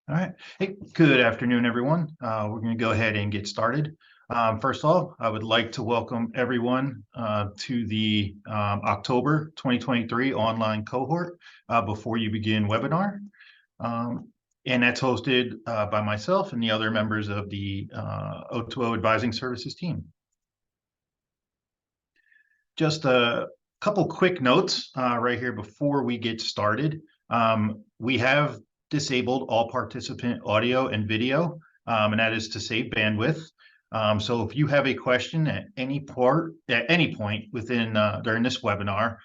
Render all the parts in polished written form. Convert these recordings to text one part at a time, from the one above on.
All right. Hey, good afternoon, everyone. We're going to go ahead and get started. First of all, I would like to welcome everyone to the October 2023 online cohort before you begin webinar. And that's hosted by myself and the other members of the O2O Advising Services team. Just a couple quick notes right here before we get started. We have disabled all participant audio and video, and that is to save bandwidth. So if you have a question at any point within during this webinar,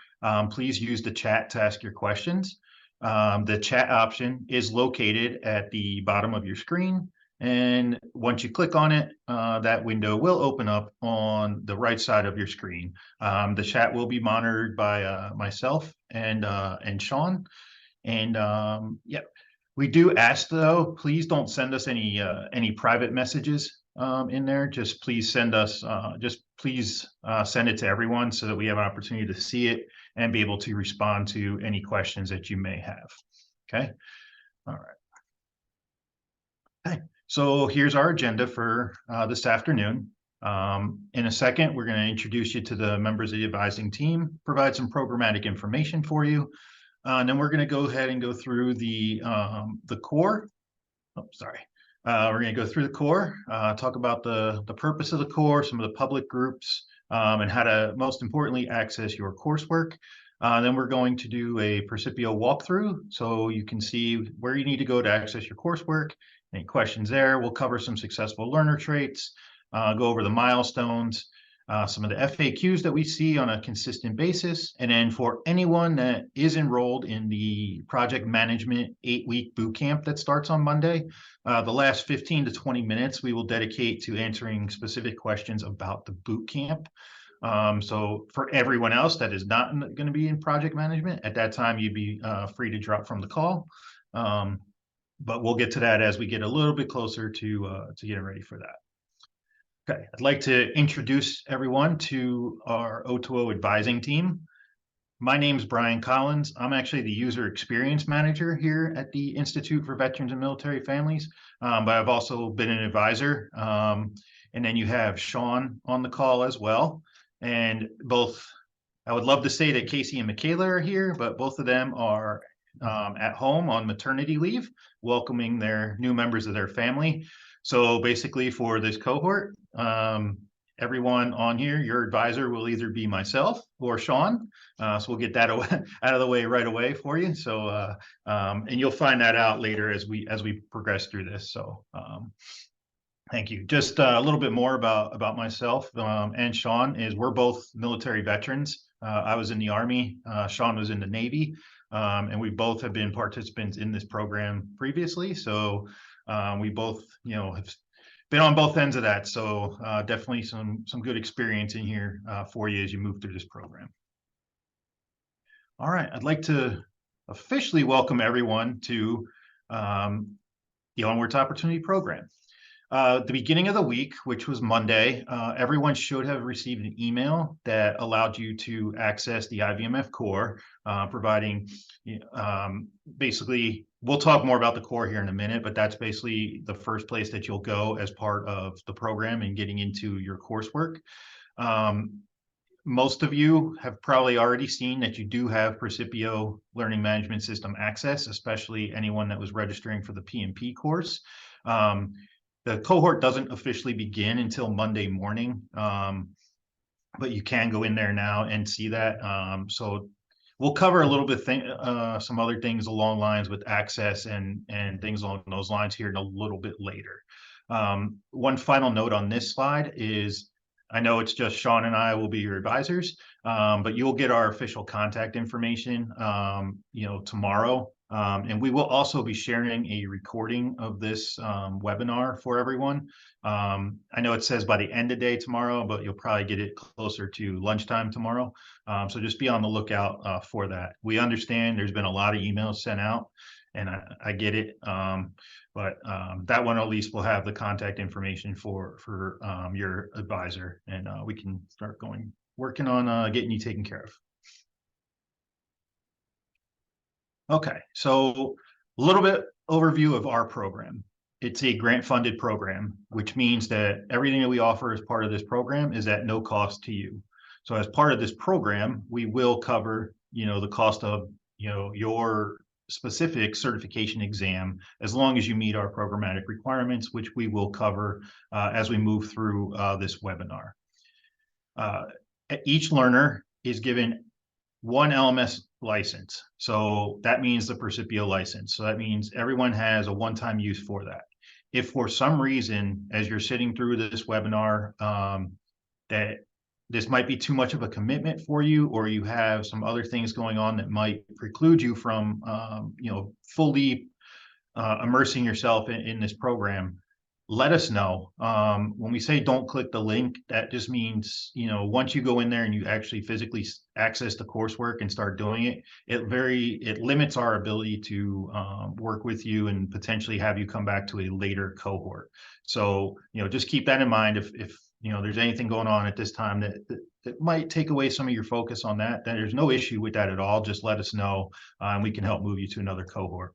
please use the chat to ask your questions. The chat option is located at the bottom of your screen. And once you click on it, that window will open up on the right side of your screen. The chat will be monitored by myself and Sean. And yeah, we do ask though, please don't send us any private messages in there. Just please send us, send it to everyone so that we have an opportunity to see it and be able to respond to any questions that you may have. Okay. All right. Okay. So here's our agenda for this afternoon. In a second, we're going to introduce you to the members of the advising team, provide some programmatic information for you, and then we're going to go ahead and go through the core. Oh, sorry. We're going to go through the core, talk about the purpose of the core, some of the public groups, and how to most importantly access your coursework. Then we're going to do a Percipio walkthrough so you can see where you need to go to access your coursework. Any questions there? We'll cover some successful learner traits, go over the milestones, some of the FAQs that we see on a consistent basis. And then for anyone that is enrolled in the project management 8-week bootcamp that starts on Monday, the last 15 to 20 minutes we will dedicate to answering specific questions about the bootcamp. So for everyone else that is not going to be in project management, at that time you'd be free to drop from the call. But we'll get to that as we get a little bit closer to getting ready for that. Okay, I'd like to introduce everyone to our O2O advising team. My name is Brian Collins. I'm actually the user experience manager here at the Institute for Veterans and Military Families, but I've also been an advisor. And then you have Sean on the call as well. And both, I would love to say that Casey and Michaela are here, but both of them are at home on maternity leave, welcoming their new members of their family. So basically for this cohort, everyone on here, your advisor will either be myself or Sean. So we'll get that out of the way right away for you. So, and you'll find that out later as we progress through this. So thank you. Just a little bit more about myself and Sean is we're both military veterans. I was in the Army, Sean was in the Navy, and we both have been participants in this program previously. So we both, have been on both ends of that. So definitely some good experience in here for you as you move through this program. All right, I'd like to officially welcome everyone to the Onwards Opportunity Program. The beginning of the week, which was Monday, everyone should have received an email that allowed you to access the IVMF core, providing basically, we'll talk more about the core here in a minute, but that's basically the first place that you'll go as part of the program and getting into your coursework. Most of you have probably already seen that you do have Percipio Learning Management System access, especially anyone that was registering for the PMP course. The cohort doesn't officially begin until Monday morning, but you can go in there now and see that. So we'll cover a little bit some other things along lines with access and things along those lines here in a little bit later. One final note on this slide is, I know it's just Sean and I will be your advisors, but you'll get our official contact information, tomorrow. And we will also be sharing a recording of this webinar for everyone. I know it says by the end of the day tomorrow, but you'll probably get it closer to lunchtime tomorrow. So just be on the lookout for that. We understand there's been a lot of emails sent out, and I get it. But that one at least will have the contact information for your advisor, and we can start working on getting you taken care of. Okay, so a little bit overview of our program. It's a grant-funded program, which means that everything that we offer as part of this program is at no cost to you. So as part of this program, we will cover, the cost of, your specific certification exam, as long as you meet our programmatic requirements, which we will cover as we move through this webinar. Each learner is given one LMS license. So that means the Percipio license. So that means everyone has a one-time use for that. If for some reason, as you're sitting through this webinar, that this might be too much of a commitment for you, or you have some other things going on that might preclude you from, fully immersing yourself in this program, let us know. When we say don't click the link, that just means, once you go in there and you actually physically access the coursework and start doing it, it limits our ability to work with you and potentially have you come back to a later cohort. So, just keep that in mind. If there's anything going on at this time that might take away some of your focus on that, then there's no issue with that at all. Just let us know, and we can help move you to another cohort.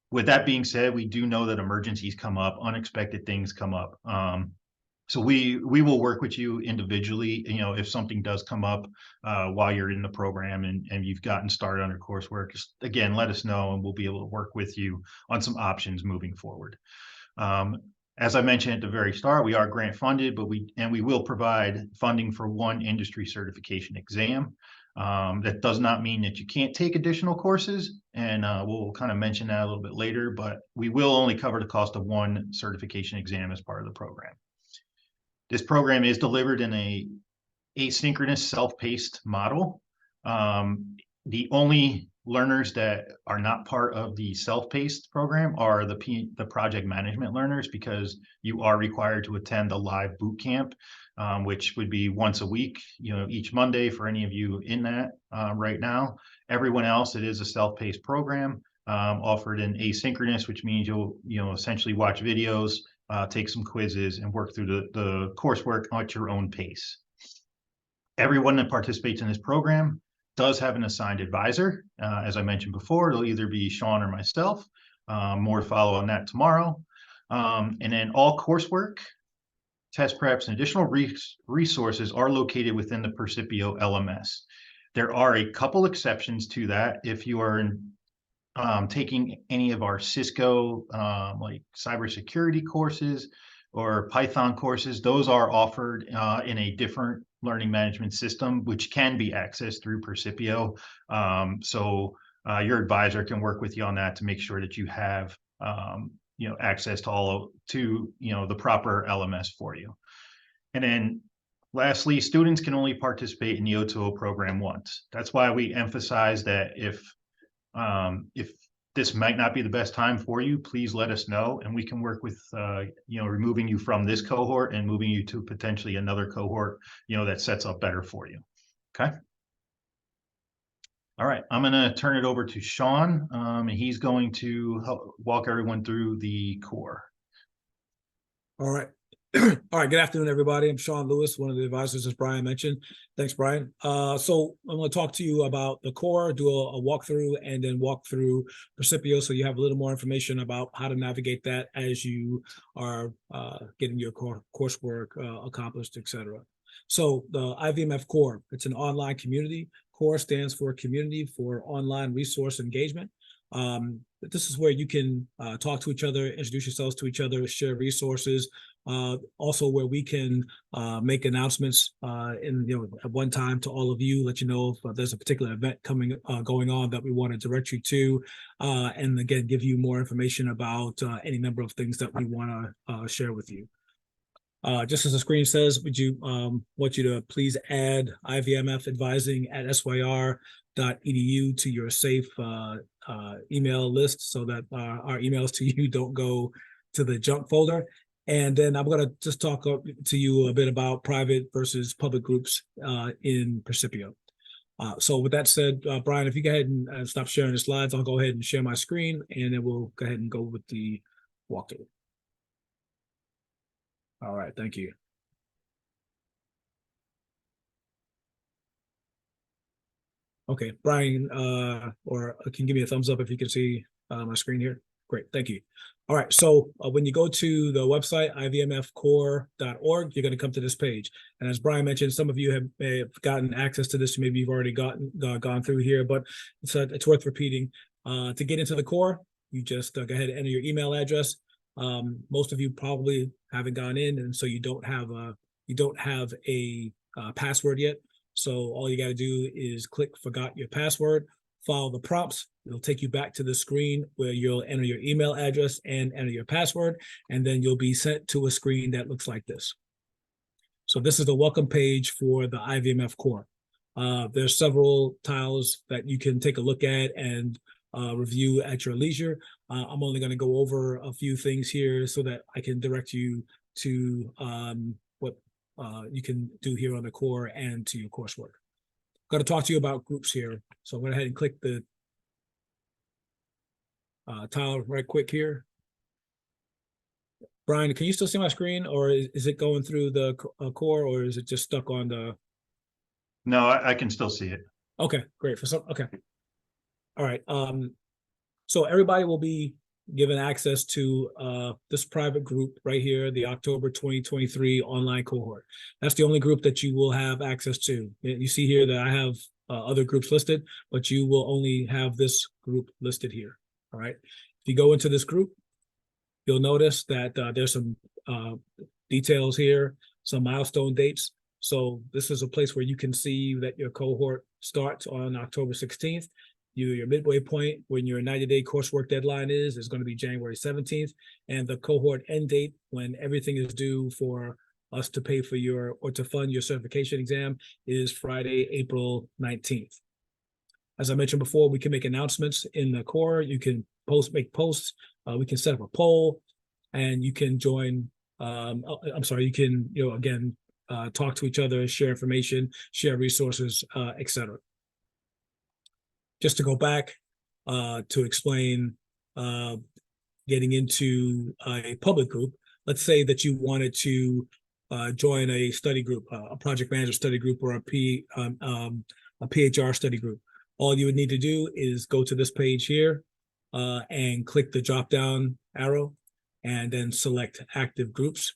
With that being said, we do know that emergencies come up, unexpected things come up. So we will work with you individually, if something does come up while you're in the program and you've gotten started on your coursework. Just, again, let us know and we'll be able to work with you on some options moving forward. As I mentioned at the very start, we are grant funded, but we will provide funding for one industry certification exam. That does not mean that you can't take additional courses, and we'll kind of mention that a little bit later, but we will only cover the cost of one certification exam as part of the program. This program is delivered in a asynchronous self-paced model. The only learners that are not part of the self-paced program are the project management learners, because you are required to attend a live boot camp, which would be once a week, each Monday for any of you in that right now. Everyone else, it is a self-paced program offered in asynchronous, which means you'll essentially watch videos, take some quizzes, and work through the coursework at your own pace. Everyone that participates in this program does have an assigned advisor. As I mentioned before, it'll either be Sean or myself. More to follow on that tomorrow. And then all coursework, test preps, and additional resources are located within the Percipio LMS. There are a couple exceptions to that. If you are taking any of our Cisco like cybersecurity courses or Python courses, those are offered in a different learning management system, which can be accessed through Percipio. So your advisor can work with you on that to make sure that you have access to the proper LMS for you. And then lastly, students can only participate in the O2O program once. That's why we emphasize that if this might not be the best time for you, please let us know, and we can work with removing you from this cohort and moving you to potentially another cohort that sets up better for you. Okay. All right, I'm going to turn it over to Sean, and he's going to help walk everyone through the core. All right. All right. Good afternoon, everybody. I'm Sean Lewis, one of the advisors, as Brian mentioned. Thanks, Brian. So I'm going to talk to you about the core, do a walkthrough, and then walk through Percipio, so you have a little more information about how to navigate that as you are getting your coursework accomplished, etc. So the IVMF Core, it's an online community. Core stands for Community for Online Resource Engagement. This is where you can talk to each other, introduce yourselves to each other, share resources. Also where we can make announcements at one time to all of you, let you know if there's a particular event going on that we want to direct you to, and again, give you more information about any number of things that we want to share with you. Just as the screen says, want you to please add IVMF advising at syr.edu to your safe email list, so that our emails to you don't go to the junk folder. And then I'm going to just talk to you a bit about private versus public groups in Percipio. So with that said, Brian, if you go ahead and stop sharing the slides, I'll go ahead and share my screen, and then we'll go ahead and go with the walkthrough. All right, thank you. Okay, Brian, or can you give me a thumbs up if you can see my screen here? great. Thank you. All right. So when you go to the website, ivmfcore.org, you're going to come to this page. And as Brian mentioned, some of you may have gotten access to this. Maybe you've already gone through here, but it's worth repeating. To get into the core, you just go ahead and enter your email address. Most of you probably haven't gone in, and so you don't have a password yet. So all you got to do is click "Forgot your password," follow the prompts. It'll take you back to the screen where you'll enter your email address and enter your password, and then you'll be sent to a screen that looks like this. So this is the welcome page for the IVMF core. There's several tiles that you can take a look at and review at your leisure. I'm only going to go over a few things here so that I can direct you to what you can do here on the core and to your coursework. I'm going to talk to you about groups here. So I'm going to go ahead and click the tile right quick here. Brian, can you still see my screen, or is it going through the core, or is it just stuck on the? No, I can still see it. Okay, great. Okay. All right. So everybody will be given access to this private group right here, the October 2023 online cohort. That's the only group that you will have access to. You see here that I have other groups listed, but you will only have this group listed here. All right. If you go into this group, you'll notice that there's some details here, some milestone dates. So this is a place where you can see that your cohort starts on October 16th. Your midway point when your 90-day coursework deadline is going to be January 17th. And the cohort end date when everything is due for us to pay for to fund your certification exam is Friday, April 19th. As I mentioned before, we can make announcements in the core. You can make posts. We can set up a poll, and you can join. You can, again, talk to each other, share information, share resources, etc. Just to go back to explain getting into a public group, let's say that you wanted to join a study group, a project manager study group, or a PHR study group. All you would need to do is go to this page here and click the drop-down arrow and then select active groups.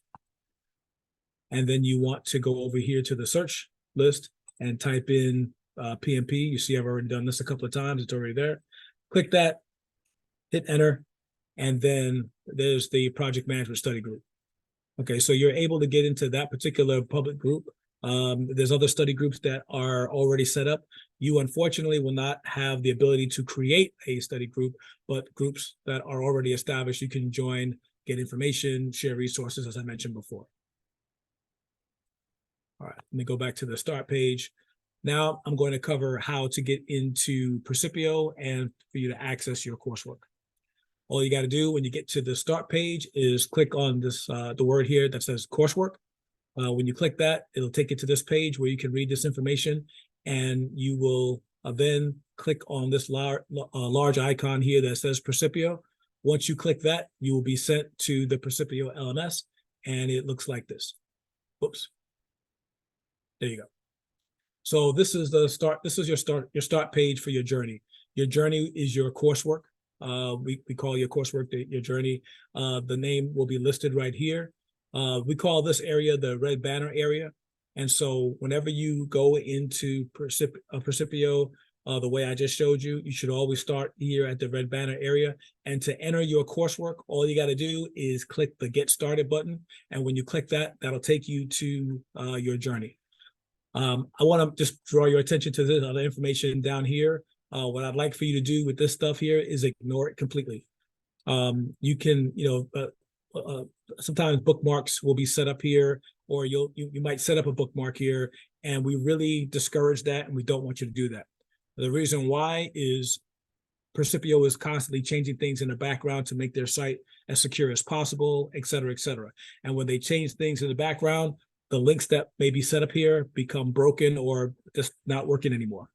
And then you want to go over here to the search list and type in PMP. You see I've already done this a couple of times. It's already there. Click that, hit enter, and then there's the project management study group. Okay, so you're able to get into that particular public group. There's other study groups that are already set up. You unfortunately will not have the ability to create a study group, but groups that are already established, you can join, get information, share resources, as I mentioned before. All right, let me go back to the start page. Now I'm going to cover how to get into Percipio and for you to access your coursework. All you got to do when you get to the start page is click on this the word here that says coursework. When you click that, it'll take you to this page where you can read this information, and you will then click on this large icon here that says Percipio. Once you click that, you will be sent to the Percipio LMS, and it looks like this. Whoops. There you go. So this is the start. This is your start page for your journey. Your journey is your coursework. We call your coursework your journey. The name will be listed right here. We call this area the red banner area. And so whenever you go into Percipio, the way I just showed you, you should always start here at the red banner area. And to enter your coursework, all you got to do is click the Get Started button. And when you click that, that'll take you to your journey. I want to just draw your attention to this other information down here. What I'd like for you to do with this stuff here is ignore it completely. You can, sometimes bookmarks will be set up here, or you might set up a bookmark here, and we really discourage that, and we don't want you to do that. The reason why is Percipio is constantly changing things in the background to make their site as secure as possible, et cetera, et cetera. And when they change things in the background, the links that may be set up here become broken or just not working anymore.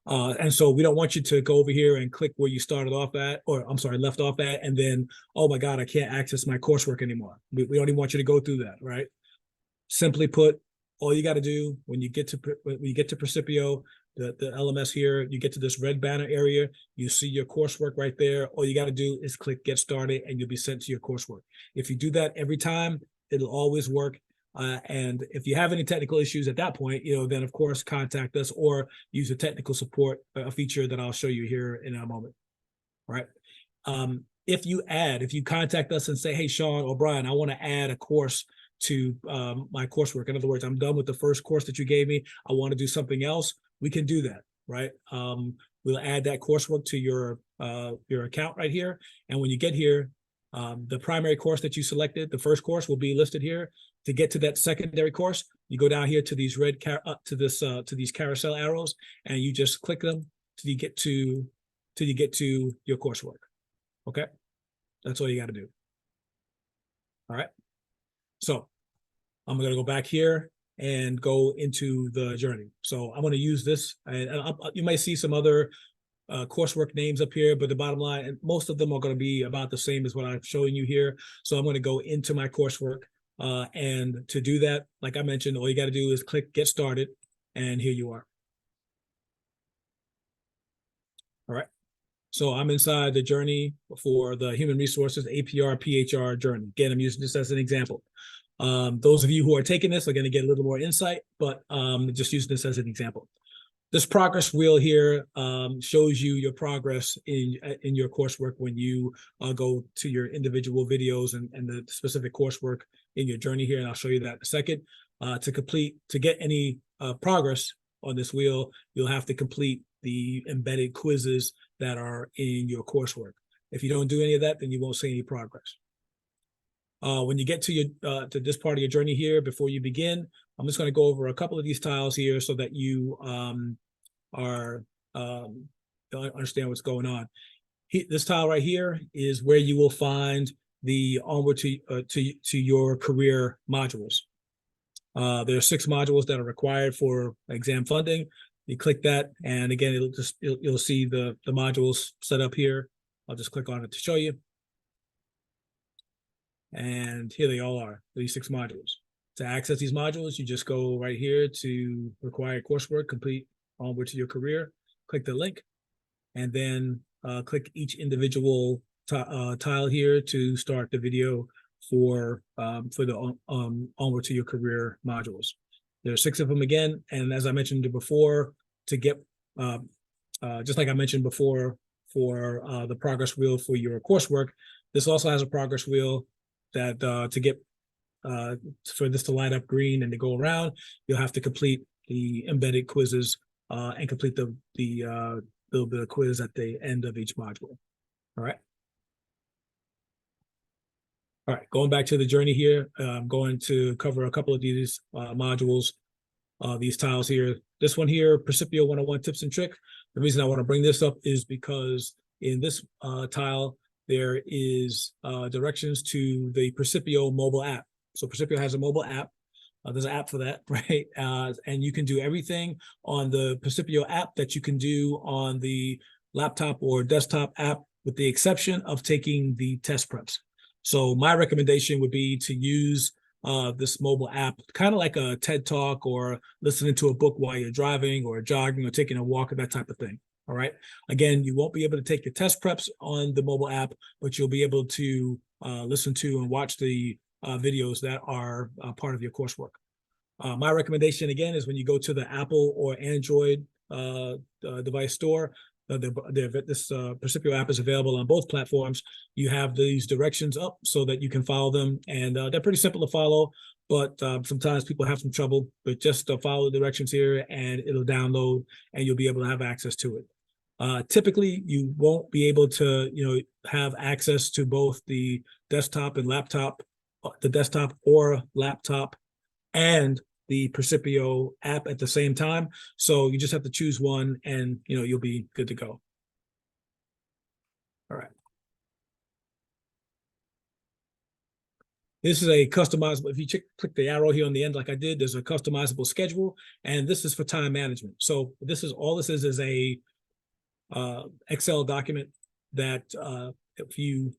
And so we don't want you to go over here and click where you started off at, or I'm sorry, left off at, and then, oh my God, I can't access my coursework anymore. We don't even want you to go through that, right? Simply put, all you got to do when you get to Percipio, the LMS here, you get to this red banner area, you see your coursework right there. All you got to do is click get started and you'll be sent to your coursework. If you do that every time, it'll always work. And if you have any technical issues at that point, then of course contact us or use a technical support feature that I'll show you here in a moment. All right. If you contact us and say, hey, Sean or Brian, I want to add a course to my coursework. In other words, I'm done with the first course that you gave me. I want to do something else. We can do that, right? We'll add that coursework to your account right here. And when you get here, the primary course that you selected, the first course, will be listed here. To get to that secondary course, you go down here to these red to these carousel arrows, and you just click them till you get to your coursework. Okay, that's all you got to do. All right. So I'm going to go back here and go into the journey. So I'm going to use this, and you might see some other coursework names up here, but the bottom line, and most of them are going to be about the same as what I'm showing you here. So I'm going to go into my coursework, and to do that, like I mentioned, all you got to do is click get started, and here you are. All right. So I'm inside the journey for the Human Resources APR PHR journey. Again, I'm using this as an example. Those of you who are taking this are going to get a little more insight, but just using this as an example. This progress wheel here shows you your progress in your coursework when you go to your individual videos and the specific coursework in your journey here, and I'll show you that in a second. To get any progress on this wheel, you'll have to complete the embedded quizzes that are in your coursework. If you don't do any of that, then you won't see any progress. When you get to this part of your journey here, before you begin, I'm just going to go over a couple of these tiles here so that you understand what's going on. This tile right here is where you will find the onward to your career modules. There are 6 modules that are required for exam funding. You click that, and again, you'll see the modules set up here. I'll just click on it to show you. And here they all are, these 6 modules. To access these modules, you just go right here to required coursework, complete onward to your career, click the link, and then click each individual tile here to start the video for the onward to your career modules. There are 6 of them again, and as I mentioned before, to get just like I mentioned before for the progress wheel for your coursework, this also has a progress wheel that to get for this to light up green and to go around, you'll have to complete the embedded quizzes and complete the little bit of quiz at the end of each module. All right. All right, going back to the journey here, I'm going to cover a couple of these modules, these tiles here. This one here, Percipio 101 tips and trick. The reason I want to bring this up is because in this tile, there is directions to the Percipio mobile app. So Percipio has a mobile app. There's an app for that, right? And you can do everything on the Percipio app that you can do on the laptop or desktop app, with the exception of taking the test preps. So my recommendation would be to use this mobile app, kind of like a TED Talk or listening to a book while you're driving or jogging or taking a walk or that type of thing. All right. Again, you won't be able to take your test preps on the mobile app, but you'll be able to listen to and watch the videos that are part of your coursework. My recommendation, again, is when you go to the Apple or Android device store, this Percipio app is available on both platforms. You have these directions up so that you can follow them, and they're pretty simple to follow, but sometimes people have some trouble. But just follow the directions here, and it'll download, and you'll be able to have access to it. Typically, you won't be able to, have access to both the desktop and laptop, the desktop or laptop, and the Percipio app at the same time. So you just have to choose one, and you'll be good to go. All right. This is a customizable, if you click the arrow here on the end like I did, there's a customizable schedule, and this is for time management. So this is a Excel document that if you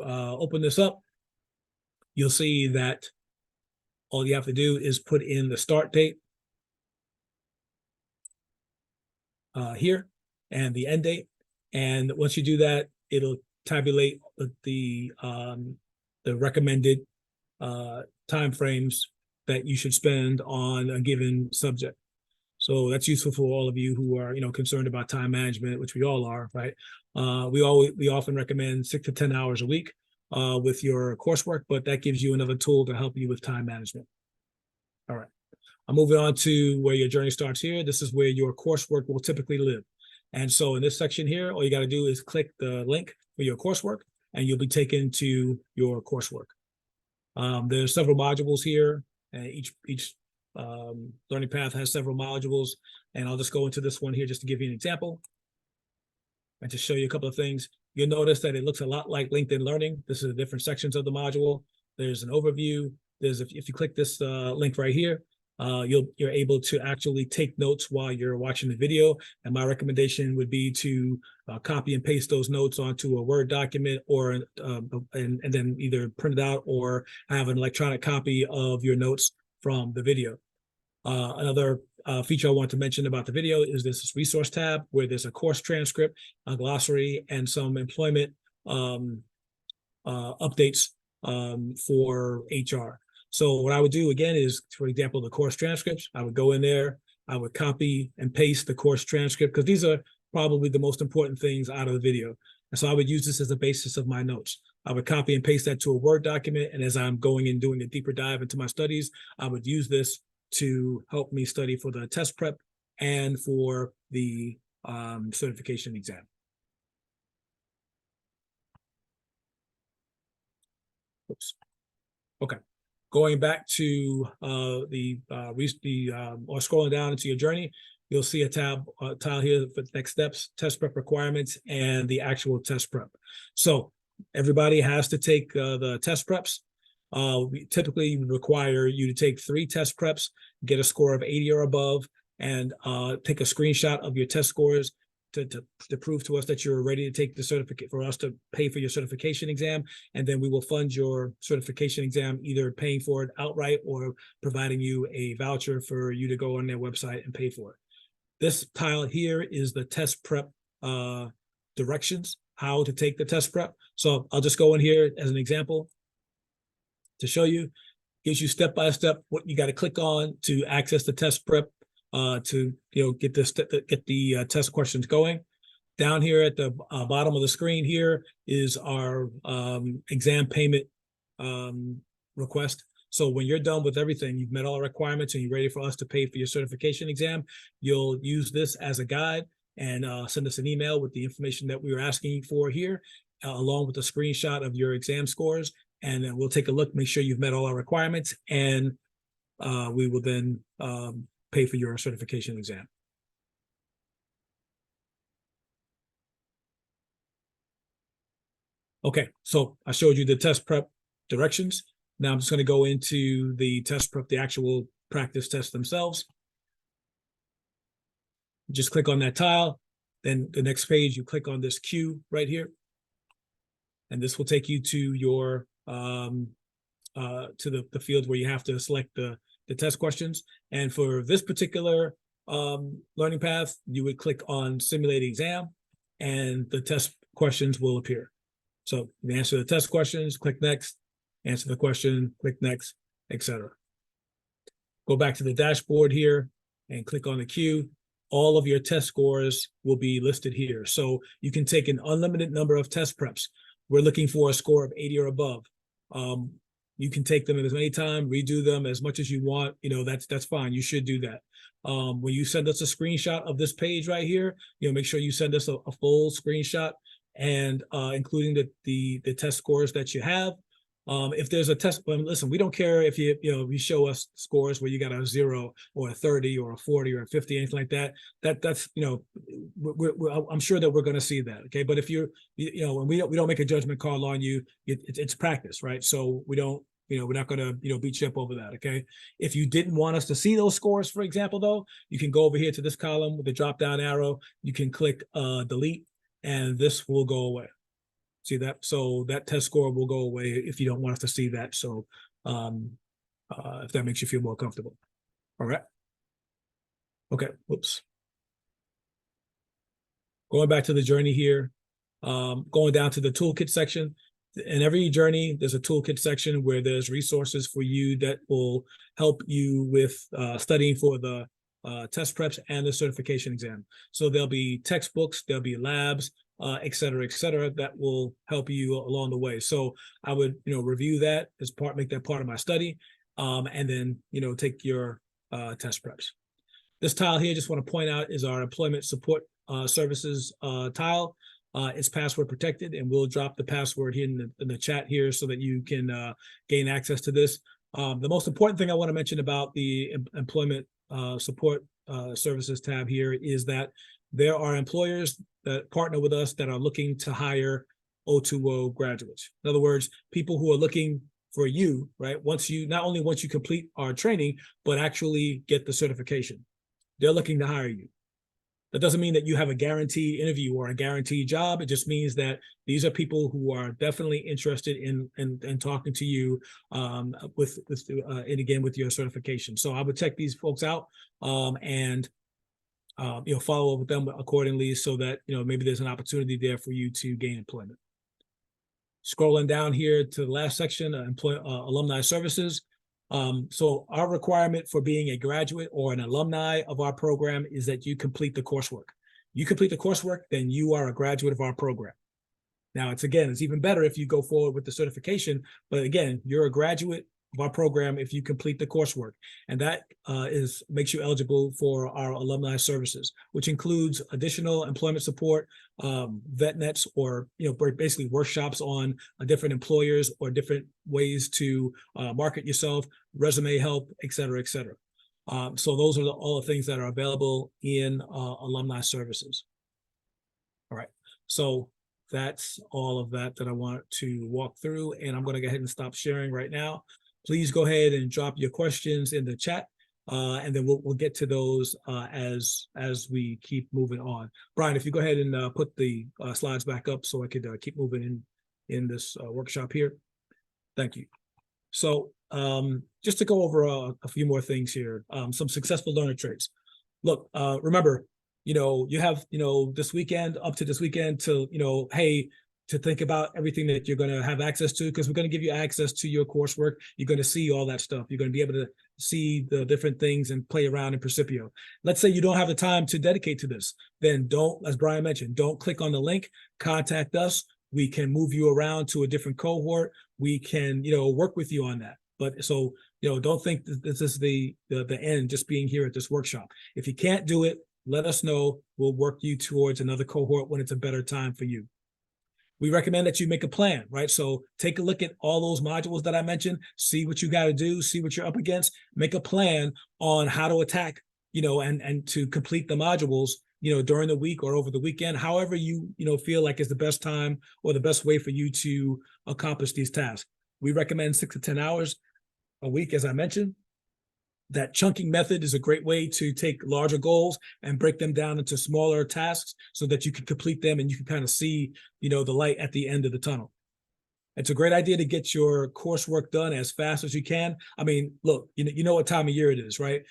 open this up, you'll see that all you have to do is put in the start date here and the end date. And once you do that, it'll tabulate the recommended time frames that you should spend on a given subject. So that's useful for all of you who are, concerned about time management, which we all are, right? We often recommend 6 to 10 hours a week with your coursework, but that gives you another tool to help you with time management. All right. I'm moving on to where your journey starts here. This is where your coursework will typically live. And so in this section here, all you got to do is click the link for your coursework, and you'll be taken to your coursework. There's several modules here, and each learning path has several modules, and I'll just go into this one here just to give you an example and to show you a couple of things. You'll notice that it looks a lot like LinkedIn Learning. This is the different sections of the module. There's an overview. There's if you click this link right here, you're able to actually take notes while you're watching the video. And my recommendation would be to copy and paste those notes onto a Word document, or and then either print it out or have an electronic copy of your notes from the video. Another feature I want to mention about the video is this resource tab, where there's a course transcript, a glossary, and some employment updates for HR. So what I would do again is, for example, the course transcripts, I would go in there, I would copy and paste the course transcript, because these are probably the most important things out of the video. And so I would use this as the basis of my notes. I would copy and paste that to a Word document. And as I'm going and doing a deeper dive into my studies, I would use this to help me study for the test prep and for the certification exam. Oops. Okay. Going back to or scrolling down into your journey, you'll see a tile here for next steps, test prep requirements, and the actual test prep. So everybody has to take the test preps. We typically require you to take 3 test preps, get a score of 80 or above, and take a screenshot of your test scores to prove to us that you're ready to take the certificate, for us to pay for your certification exam. And then we will fund your certification exam, either paying for it outright or providing you a voucher for you to go on their website and pay for it. This tile here is the test prep directions, how to take the test prep. So I'll just go in here as an example to show you. Gives you step by step what you got to click on to access the test prep, to get the test questions going. Down here at the bottom of the screen here is our exam payment request. So when you're done with everything, you've met all the requirements and you're ready for us to pay for your certification exam, you'll use this as a guide and send us an email with the information that we were asking for here, along with a screenshot of your exam scores. And then we'll take a look, make sure you've met all our requirements, and we will then pay for your certification exam. Okay, so I showed you the test prep directions. Now I'm just going to go into the test prep, the actual practice tests themselves. Just click on that tile. Then the next page, you click on this Q right here. And this will take you to your to the field where you have to select the test questions. And for this particular learning path, you would click on simulate exam, and the test questions will appear. So you answer the test questions, click next, answer the question, click next, etc. Go back to the dashboard here and click on the Q. All of your test scores will be listed here. So you can take an unlimited number of test preps. We're looking for a score of 80 or above. You can take them as many times, redo them as much as you want. That's fine. You should do that. When you send us a screenshot of this page right here, make sure you send us a full screenshot, and including the test scores that you have. If there's a test, listen, we don't care if you show us scores where you got a 0 or a 30 or a 40 or a 50, anything like that. That's I'm sure that we're going to see that. Okay, but if and we don't make a judgment call on you. It's practice, right? So we don't. We're not going to, beat you up over that, okay? If you didn't want us to see those scores, for example, though, you can go over here to this column with the drop-down arrow. You can click delete, and this will go away. See that? So that test score will go away if you don't want us to see that. So if that makes you feel more comfortable. All right. Okay, whoops. Going back to the journey here, going down to the toolkit section. In every journey, there's a toolkit section where there's resources for you that will help you with studying for the test preps and the certification exam. So there'll be textbooks, there'll be labs, et cetera, that will help you along the way. So I would, review that as make that part of my study, and then, take your test preps. This tile here, just want to point out, is our employment support services tile. It's password protected, and we'll drop the password here in the chat here so that you can gain access to this. The most important thing I want to mention about the employment support services tab here is that there are employers that partner with us that are looking to hire O2O graduates. In other words, people who are looking for you, right? Not only once you complete our training, but actually get the certification. They're looking to hire you. That doesn't mean that you have a guaranteed interview or a guaranteed job. It just means that these are people who are definitely interested in talking to you with your certification. So I would check these folks out and follow up with them accordingly, so that maybe there's an opportunity there for you to gain employment. Scrolling down here to the last section, alumni services. So our requirement for being a graduate or an alumni of our program is that you complete the coursework. You complete the coursework, then you are a graduate of our program. Now, it's even better if you go forward with the certification, but again, you're a graduate of our program if you complete the coursework, and that makes you eligible for our alumni services, which includes additional employment support, vet nets, or basically workshops on different employers or different ways to market yourself, resume help, et cetera, et cetera. So those are all the things that are available in alumni services. All right, so that's all of that I want to walk through, and I'm going to go ahead and stop sharing right now. Please go ahead and drop your questions in the chat, and then we'll get to those as we keep moving on. Brian, if you go ahead and put the slides back up so I could keep moving in this workshop here. Thank you. So just to go over a few more things here, some successful learner traits. Look, remember, you have, this weekend, up to this weekend to, to think about everything that you're going to have access to, because we're going to give you access to your coursework. You're going to see all that stuff. You're going to be able to see the different things and play around in Percipio. Let's say you don't have the time to dedicate to this. Then don't, as Brian mentioned, don't click on the link. Contact us. We can move you around to a different cohort. We can, work with you on that. But so, don't think that this is the end, just being here at this workshop. If you can't do it, let us know. We'll work you towards another cohort when it's a better time for you. We recommend that you make a plan, right? So take a look at all those modules that I mentioned, see what you got to do, see what you're up against, make a plan on how to attack, and to complete the modules, during the week or over the weekend, however you, feel like is the best time or the best way for you to accomplish these tasks. We recommend 6 to 10 hours a week, as I mentioned. That chunking method is a great way to take larger goals and break them down into smaller tasks so that you can complete them and you can kind of see, the light at the end of the tunnel. It's a great idea to get your coursework done as fast as you can. I mean, look, you know what time of year it is, right?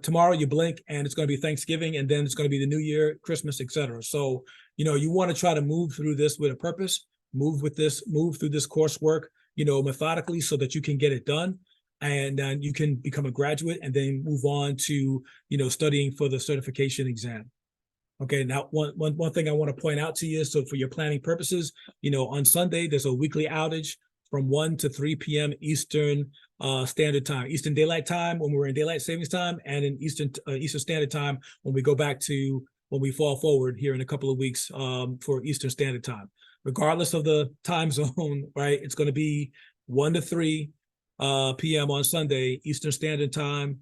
Tomorrow you blink and it's going to be Thanksgiving, and then it's going to be the New Year, Christmas, et cetera. So, you want to try to move through this with a purpose, move through this coursework, methodically, so that you can get it done. And then you can become a graduate and then move on to, studying for the certification exam. Okay, now one thing I want to point out to you is, so for your planning purposes, on Sunday, there's a weekly outage from 1 to 3 p.m. Eastern Standard Time, Eastern Daylight Time when we're in Daylight Savings Time, and in Eastern Standard Time when we go back to, when we fall forward here in a couple of weeks for Eastern Standard Time. Regardless of the time zone, right, it's going to be 1 to 3 p.m. on Sunday, Eastern Standard Time.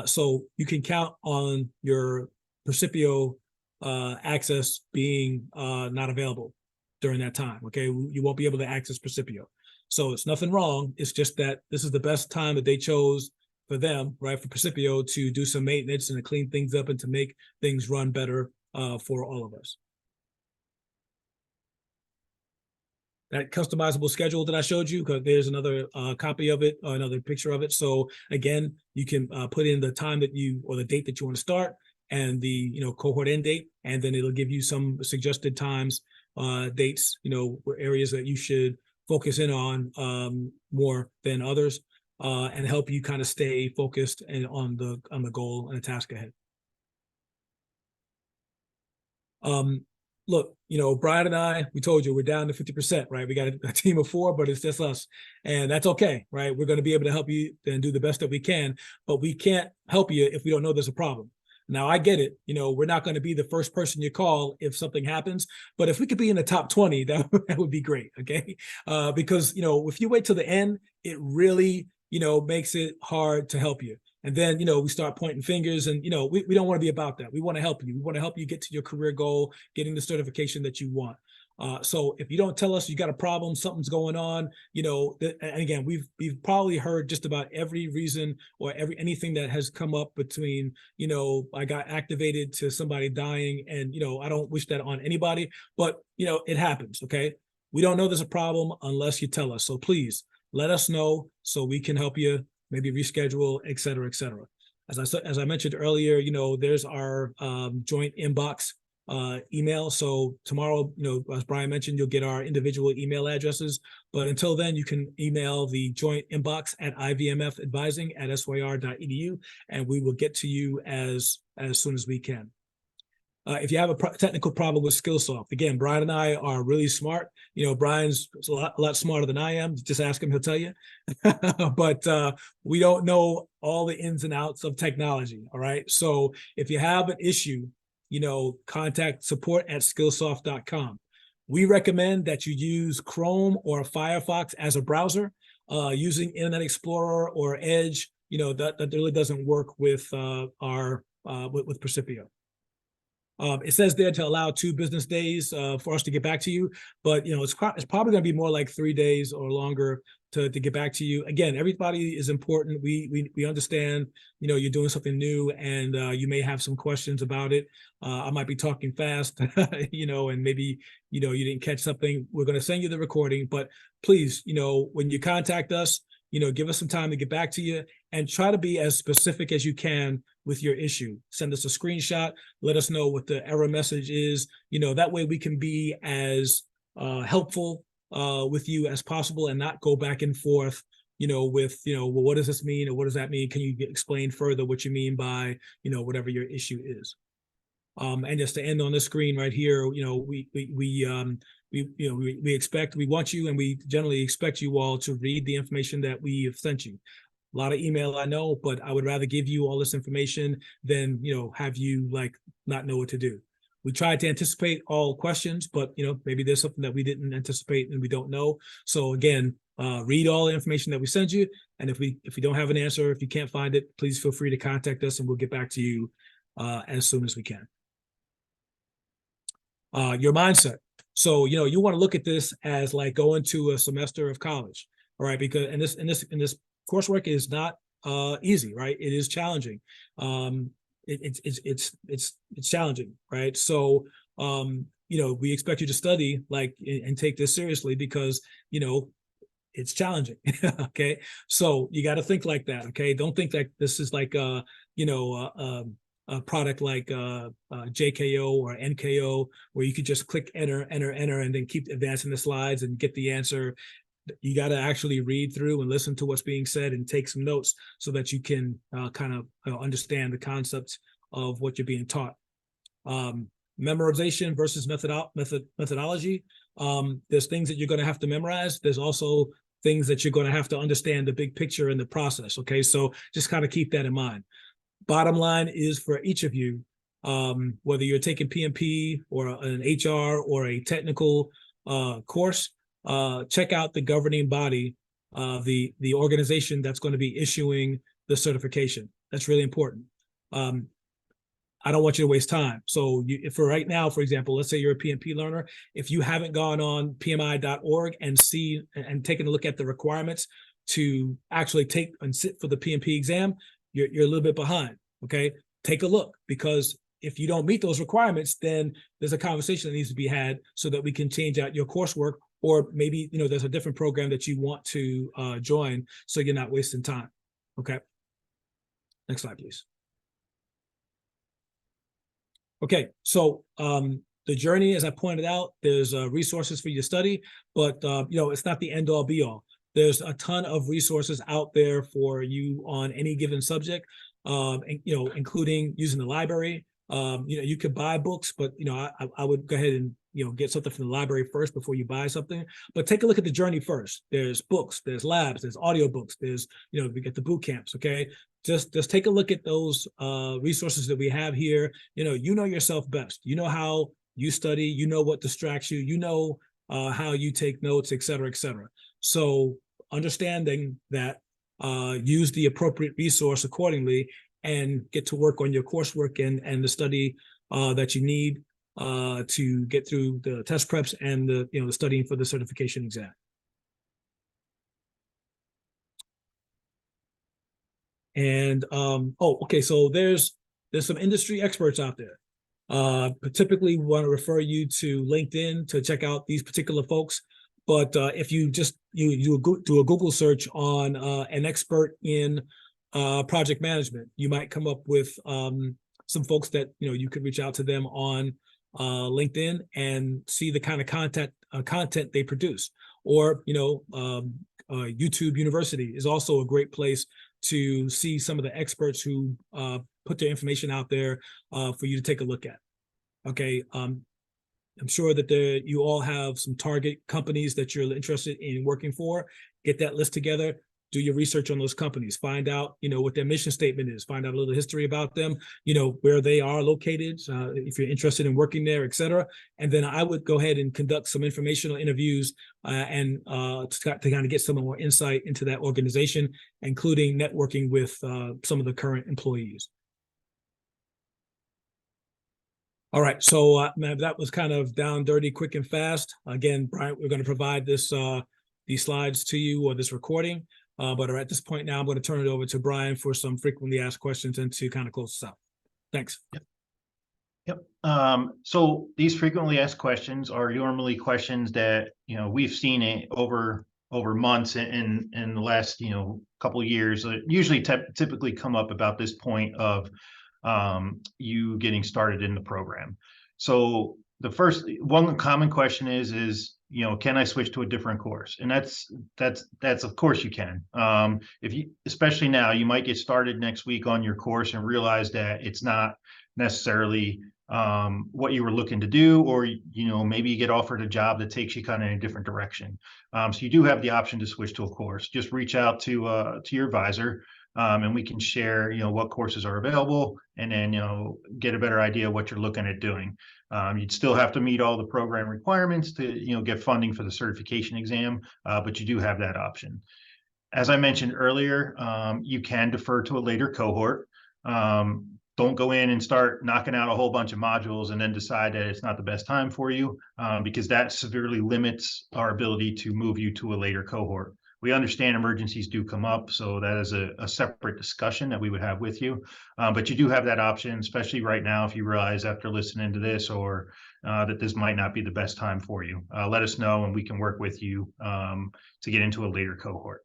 So you can count on your Percipio access being not available during that time. Okay, you won't be able to access Percipio. So it's nothing wrong. It's just that this is the best time that they chose for them, right, for Percipio to do some maintenance and to clean things up and to make things run better for all of us. that customizable schedule that I showed you, because there's another copy of it, another picture of it. So again, you can put in the time that you, or the date that you want to start, and the cohort end date, and then it'll give you some suggested times, dates, where areas that you should focus in on more than others, and help you kind of stay focused and on the goal and the task ahead. Look, Brian and I, we told you we're down to 50%, right? We got a team of 4, but it's just us, and that's okay, right? We're going to be able to help you and do the best that we can, but we can't help you if we don't know there's a problem. Now, I get it. We're not going to be the first person you call if something happens, but if we could be in the top 20, that would be great, okay? Because, if you wait till the end, it really, makes it hard to help you. And then, we start pointing fingers, and, we don't want to be about that. We want to help you. We want to help you get to your career goal, getting the certification that you want. So if you don't tell us you got a problem, something's going on, and again, we've probably heard just about every reason or anything that has come up between, I got activated to somebody dying, and, I don't wish that on anybody, but, it happens. Okay. We don't know there's a problem unless you tell us. So please let us know so we can help you, maybe reschedule, et cetera, et cetera. As I mentioned earlier, there's our joint inbox email. So tomorrow, as Brian mentioned, you'll get our individual email addresses. But until then, you can email the joint inbox at ivmfadvising@syr.edu, and we will get to you as soon as we can. If you have a technical problem with Skillsoft, again, Brian and I are really smart. Brian's a lot smarter than I am. Just ask him, he'll tell you. But we don't know all the ins and outs of technology. All right. So if you have an issue, contact support@skillsoft.com. We recommend that you use Chrome or Firefox as a browser. Using Internet Explorer or Edge, that really doesn't work with with Percipio. It says there to allow 2 business days for us to get back to you, but it's probably going to be more like 3 days or longer to get back to you. Again, everybody is important. We understand, you're doing something new, and you may have some questions about it. I might be talking fast, and maybe you didn't catch something. We're going to send you the recording, but please, when you contact us, give us some time to get back to you, and try to be as specific as you can with your issue. Send us a screenshot. Let us know what the error message is. That way we can be as helpful with you as possible, and not go back and forth, with, well, what does this mean? Or what does that mean? Can you explain further what you mean by, whatever your issue is? And just to end on this screen right here, we want you, and we generally expect you all to read the information that we have sent you. A lot of email, I know, but I would rather give you all this information than, have you not know what to do. We tried to anticipate all questions, but, maybe there's something that we didn't anticipate and we don't know. So again, read all the information that we send you. And if we don't have an answer, if you can't find it, please feel free to contact us, and we'll get back to you as soon as we can. Your mindset. So, you want to look at this as like going to a semester of college. All right. Because, and this coursework is not easy, right? It is challenging. It's challenging, right? So, we expect you to study and take this seriously, because, it's challenging. Okay. So you got to think like that. Okay. Don't think that this is like, a product like JKO or NKO, where you could just click enter, and then keep advancing the slides and get the answer. You got to actually read through and listen to what's being said and take some notes, so that you can kind of understand the concepts of what you're being taught. Memorization versus methodology. There's things that you're going to have to memorize. There's also things that you're going to have to understand the big picture in the process. Okay, so just kind of keep that in mind. Bottom line is, for each of you, whether you're taking PMP or an HR or a technical course, check out the governing body, the organization that's going to be issuing the certification. That's really important. I don't want you to waste time. So for right now, for example, let's say you're a PMP learner. If you haven't gone on PMI.org and taken a look at the requirements to actually take and sit for the PMP exam, you're a little bit behind. Okay, take a look, because if you don't meet those requirements, then there's a conversation that needs to be had so that we can change out your coursework, or maybe, there's a different program that you want to join, so you're not wasting time. Okay. Next slide, please. Okay, so the journey, as I pointed out, there's resources for you to study, but it's not the end all be all. There's a ton of resources out there for you on any given subject, including using the library. You could buy books, but I would go ahead and get something from the library first before you buy something. But take a look at the journey first. There's books, there's labs, there's audiobooks, there's we get the boot camps. Okay, just take a look at those resources that we have here. You know yourself best. You know how you study. You know what distracts you. You know how you take notes, et cetera, et cetera. So understanding that, use the appropriate resource accordingly, and get to work on your coursework and the study that you need to get through the test preps and the studying for the certification exam. And okay, so there's some industry experts out there. Typically want to refer you to LinkedIn to check out these particular folks. But if you just do a Google search on an expert in project management, you might come up with some folks that you could reach out to them on LinkedIn and see the kind of content they produce. Or YouTube University is also a great place to see some of the experts who put their information out there for you to take a look at. Okay, I'm sure that you all have some target companies that you're interested in working for. Get that list together. Do your research on those companies. Find out, what their mission statement is. Find out a little history about them. Where they are located. If you're interested in working there, et cetera. And then I would go ahead and conduct some informational interviews and to kind of get some more insight into that organization, including networking with some of the current employees. All right, so that was kind of down, dirty, quick, and fast. Again, Brian, we're going to provide these slides to you, or this recording. But at this point now, I'm going to turn it over to Brian for some frequently asked questions and to kind of close this out. Thanks. Yep. So these frequently asked questions are normally questions that we've seen it over months in the last couple of years. Usually typically come up about this point of you getting started in the program. So the first one common question is can I switch to a different course? And that's of course you can. Especially now, you might get started next week on your course and realize that it's not necessarily what you were looking to do, or maybe you get offered a job that takes you kind of in a different direction. So you do have the option to switch to a course. Just reach out to your advisor, and we can share what courses are available, and then get a better idea of what you're looking at doing. You'd still have to meet all the program requirements to get funding for the certification exam, but you do have that option. As I mentioned earlier, you can defer to a later cohort. Don't go in and start knocking out a whole bunch of modules and then decide that it's not the best time for you, because that severely limits our ability to move you to a later cohort. We understand emergencies do come up, so that is a separate discussion that we would have with you. But you do have that option, especially right now, if you realize after listening to this or that this might not be the best time for you. Let us know and we can work with you to get into a later cohort.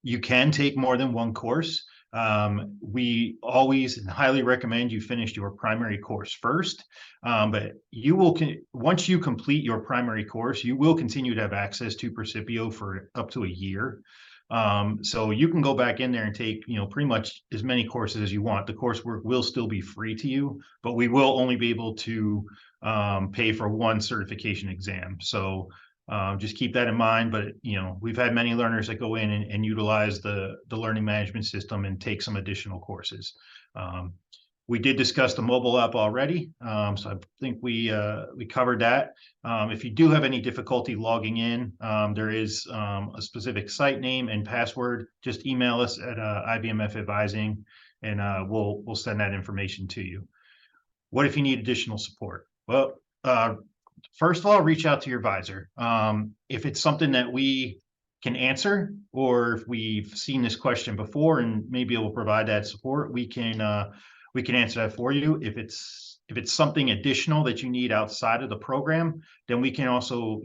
You can take more than one course. We always highly recommend you finish your primary course first, but you will once you complete your primary course, you will continue to have access to Precipio for up to a year. So you can go back in there and take pretty much as many courses as you want. The coursework will still be free to you, but we will only be able to pay for one certification exam. So just keep that in mind. But we've had many learners that go in and utilize the learning management system and take some additional courses. We did discuss the mobile app already, so I think we covered that. If you do have any difficulty logging in, there is a specific site name and password. Just email us at IBMF Advising, and we'll send that information to you. What if you need additional support? Well, first of all, reach out to your advisor. If it's something that we can answer, or if we've seen this question before and maybe we'll provide that support, we can answer that for you. If it's if it's something additional that you need outside of the program, then we can also,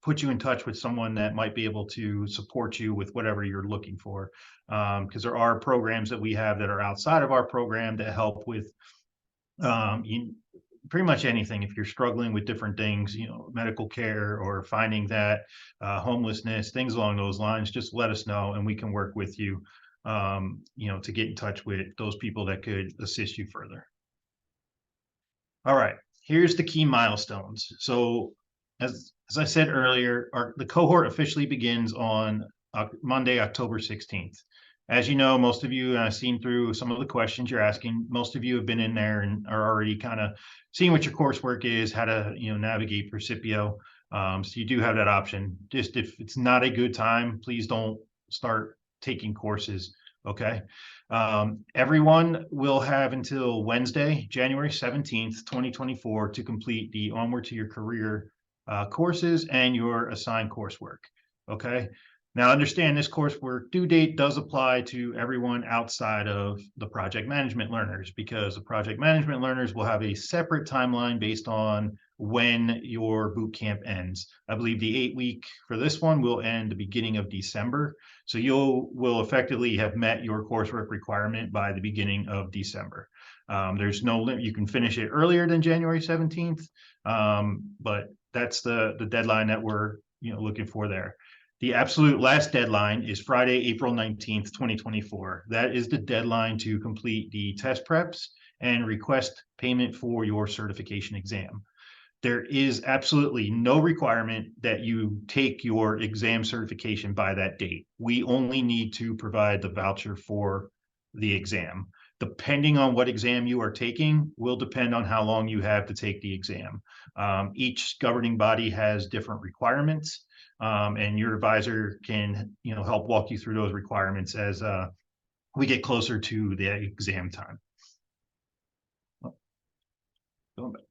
put you in touch with someone that might be able to support you with whatever you're looking for. Because there are programs that we have that are outside of our program that help with pretty much anything. If you're struggling with different things, medical care or finding that homelessness, things along those lines, just let us know and we can work with you, to get in touch with those people that could assist you further. All right, here's the key milestones. So as I said earlier, the cohort officially begins on Monday, October 16th. As you know, most of you, I've seen through some of the questions you're asking, most of you have been in there and are already kind of seeing what your coursework is, how to navigate Precipio. So you do have that option. Just if it's not a good time, please don't start taking courses, okay? Everyone will have until Wednesday, January 17th, 2024 to complete the Onward to Your Career courses and your assigned coursework, okay? Now, understand this coursework due date does apply to everyone outside of the project management learners, because the project management learners will have a separate timeline based on when your boot camp ends. I believe the 8-week for this one will end the beginning of December. So will effectively have met your coursework requirement by the beginning of December. There's no limit. You can finish it earlier than January 17th, but that's the deadline that we're looking for there. The absolute last deadline is Friday, April 19th, 2024. That is the deadline to complete the test preps and request payment for your certification exam. There is absolutely no requirement that you take your exam certification by that date. We only need to provide the voucher for the exam. Depending on what exam you are taking will depend on how long you have to take the exam. Each governing body has different requirements. And your advisor can, help walk you through those requirements as we get closer to the exam time. Going back.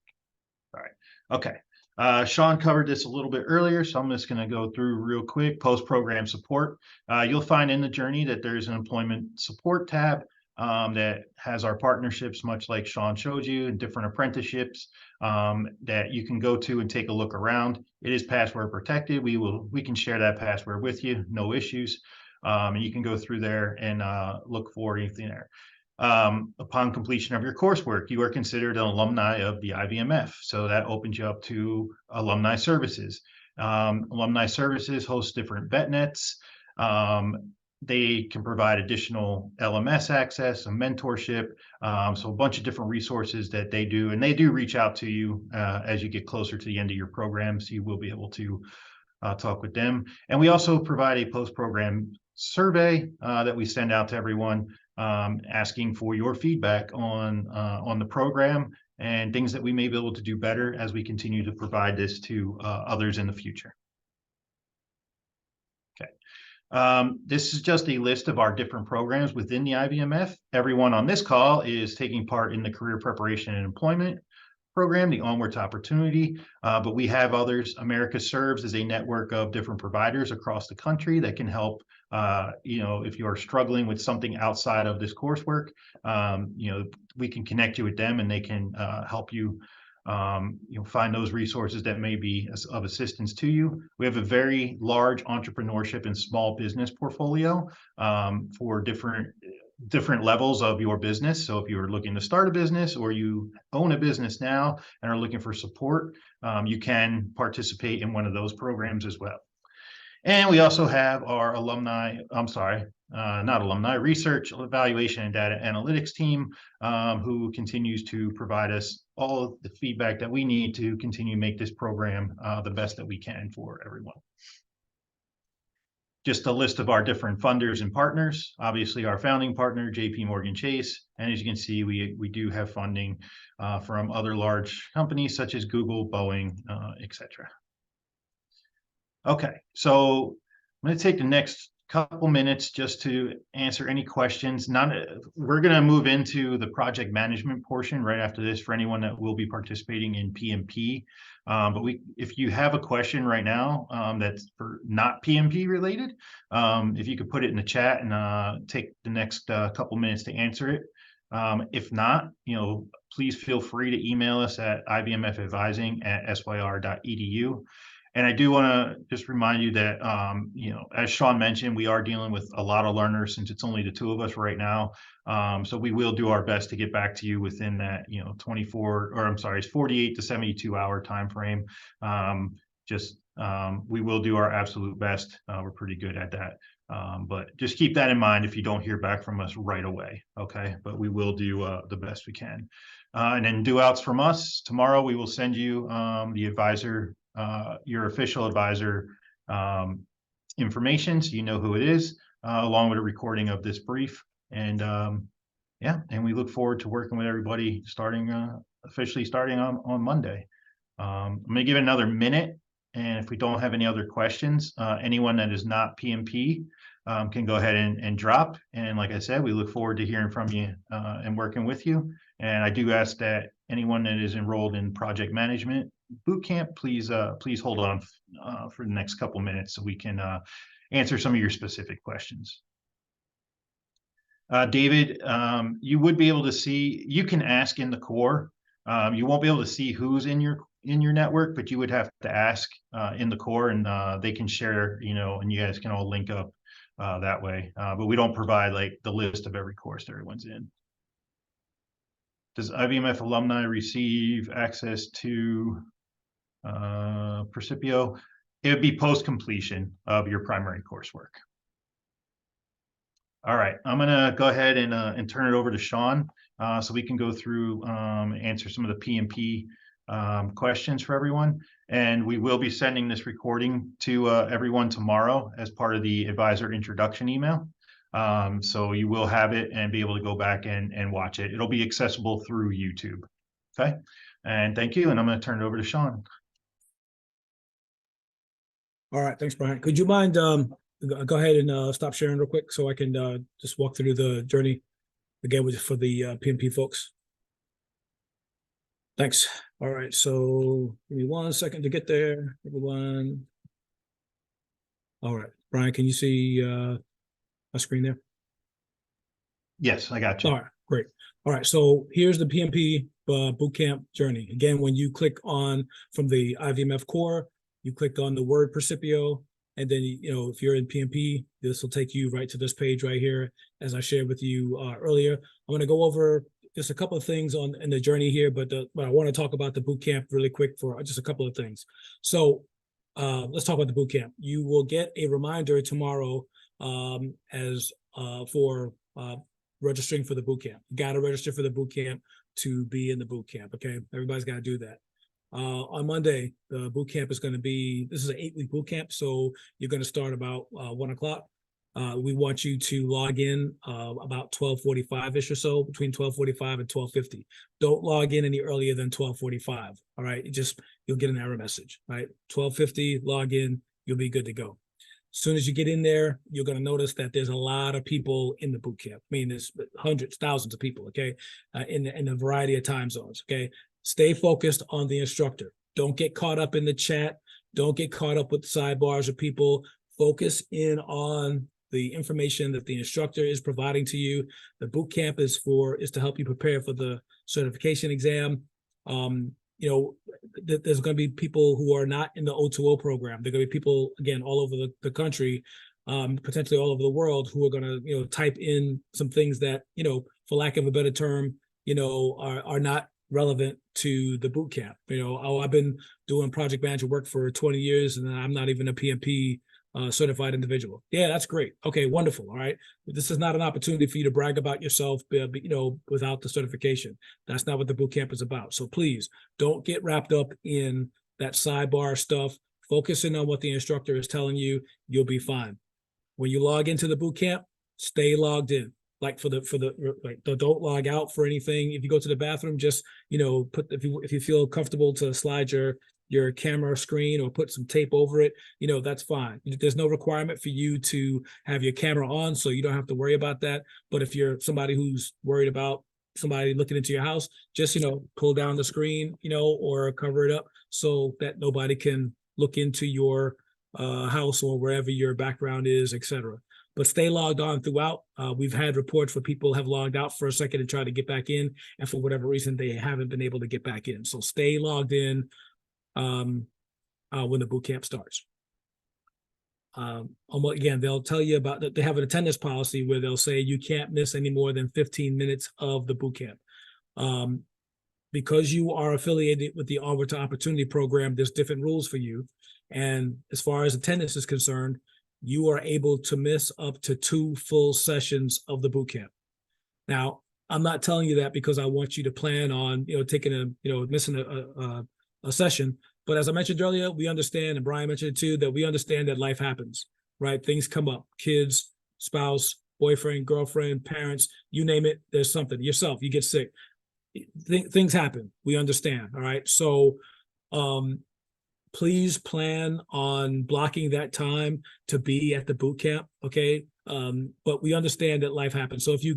All right. Okay. Sean covered this a little bit earlier, so I'm just going to go through real quick. Post-program support. You'll find in the journey that there's an employment support tab that has our partnerships, much like Sean showed you, and different apprenticeships that you can go to and take a look around. It is password protected. We can share that password with you, no issues. And you can go through there and look for anything there. Upon completion of your coursework, you are considered an alumni of the IVMF. So that opens you up to alumni services. Alumni services host different VetNets. They can provide additional LMS access and mentorship. So a bunch of different resources that they do, and they do reach out to you as you get closer to the end of your program. So you will be able to talk with them. And we also provide a post-program survey that we send out to everyone, asking for your feedback on the program and things that we may be able to do better as we continue to provide this to others in the future. Okay. This is just a list of our different programs within the IVMF. Everyone on this call is taking part in the Career Preparation and Employment program, the Onward to Opportunity, but we have others. America Serves is a network of different providers across the country that can help, if you are struggling with something outside of this coursework, we can connect you with them and they can help you find those resources that may be of assistance to you. We have a very large entrepreneurship and small business portfolio for different levels of your business. So if you're looking to start a business or you own a business now and are looking for support, you can participate in one of those programs as well. And we also have our research, evaluation, and data analytics team, who continues to provide us all of the feedback that we need to continue to make this program the best that we can for everyone. Just a list of our different funders and partners. Obviously, our founding partner, JPMorgan Chase. And as you can see, we do have funding from other large companies such as Google, Boeing, etc. Okay, so I'm going to take the next couple minutes just to answer any questions. We're going to move into the project management portion right after this for anyone that will be participating in PMP. But if you have a question right now that's for not PMP related, if you could put it in the chat and take the next couple minutes to answer it, If not, please feel free to email us at ibmfadvising@syr.edu. And I do want to just remind you that, as Sean mentioned, we are dealing with a lot of learners since it's only the two of us right now. So we will do our best to get back to you within that, 48 to 72 hour time frame. We will do our absolute best. We're pretty good at that. But just keep that in mind if you don't hear back from us right away. Okay. But we will do the best we can. And then due outs from us tomorrow, we will send you the advisor, your official advisor information, so you know who it is, along with a recording of this brief. And and we look forward to working with everybody officially starting on Monday. I'm going to give it another minute. And if we don't have any other questions, anyone that is not PMP can go ahead and drop. And like I said, we look forward to hearing from you and working with you. And I do ask that anyone that is enrolled in project management bootcamp, please hold on for the next couple minutes so we can answer some of your specific questions. David, you would be able to see, you can ask in the core. You won't be able to see who's in your network, but you would have to ask in the core, and they can share, and you guys can all link up that way. But we don't provide like the list of every course that everyone's in. Does IBMF alumni receive access to Precipio? It would be post-completion of your primary coursework. All right, I'm gonna go ahead and turn it over to Sean so we can go through and answer some of the PMP questions for everyone. And we will be sending this recording to everyone tomorrow as part of the advisor introduction email. So you will have it and be able to go back and watch it. It'll be accessible through YouTube. Okay, and thank you. And I'm going to turn it over to Sean. All right, thanks, Brian. Could you mind go ahead and stop sharing real quick so I can just walk through the journey again for the PMP folks? Thanks. All right, so give me 1 second to get there, everyone. All right, Brian, can you see my screen there? Yes, I got you. All right, great. All right, so here's the PMP bootcamp journey. Again, when you click on from the IVMF core, you click on the word Precipio, and then if you're in PMP, this will take you right to this page right here, as I shared with you earlier. I'm going to go over just a couple of things in the journey here, but I want to talk about the bootcamp really quick for just a couple of things. So let's talk about the bootcamp. You will get a reminder tomorrow for registering for the bootcamp. You got to register for the bootcamp to be in the bootcamp. Okay, everybody's got to do that. On Monday, the bootcamp is going to be, this is an 8-week bootcamp, so you're going to start about 1 o'clock. We want you to log in about 12:45-ish or so, between 12:45 and 12:50. Don't log in any earlier than 12:45. All right, you'll get an error message. Right, 12:50, log in, you'll be good to go. As soon as you get in there, you're going to notice that there's a lot of people in the bootcamp. I mean, there's hundreds, thousands of people. Okay, in a variety of time zones. Okay, stay focused on the instructor. Don't get caught up in the chat. Don't get caught up with sidebars of people. Focus in on the information that the instructor is providing to you. The boot camp is to help you prepare for the certification exam. There's going to be people who are not in the O2O program. There are going to be people, again, all over the country, potentially all over the world, who are going to, type in some things that, for lack of a better term, are not relevant to the boot camp. I've been doing project manager work for 20 years and I'm not even a PMP certified individual. Yeah, that's great. Okay, wonderful. All right. This is not an opportunity for you to brag about yourself, without the certification. That's not what the boot camp is about. So please don't get wrapped up in that sidebar stuff. Focus in on what the instructor is telling you. You'll be fine. When you log into the boot camp, stay logged in. Like don't log out for anything. If you go to the bathroom, just if you feel comfortable to slide your camera screen or put some tape over it, that's fine. There's no requirement for you to have your camera on, so you don't have to worry about that. But if you're somebody who's worried about somebody looking into your house, just pull down the screen, or cover it up so that nobody can look into your house or wherever your background is, etc. but stay logged on throughout. We've had reports where people have logged out for a second and tried to get back in, and for whatever reason, they haven't been able to get back in. So stay logged in when the boot camp starts. Again, they'll tell you about that. They have an attendance policy where they'll say you can't miss any more than 15 minutes of the boot camp. Because you are affiliated with the Onward to Opportunity program, there's different rules for you. And as far as attendance is concerned, you are able to miss up to 2 full sessions of the boot camp. Now, I'm not telling you that because I want you to plan on, taking missing a session. But as I mentioned earlier, we understand, and Brian mentioned it too, that we understand that life happens, right? Things come up, kids, spouse, boyfriend, girlfriend, parents, you name it, there's something. Yourself, you get sick. Things happen. We understand. All right. So please plan on blocking that time to be at the boot camp. Okay. But we understand that life happens. So if you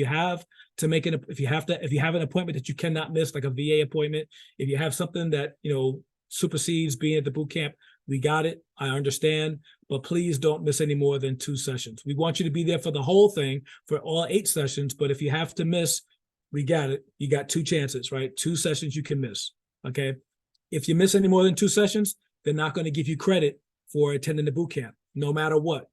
have an appointment that you cannot miss, like a VA appointment, if you have something that, supersedes being at the boot camp, we got it. I understand, but please don't miss any more than 2 sessions. We want you to be there for the whole thing, for all 8 sessions. But if you have to miss, we got it. You got 2 chances, right? 2 sessions you can miss. Okay. If you miss any more than 2 sessions, they're not going to give you credit for attending the boot camp, no matter what.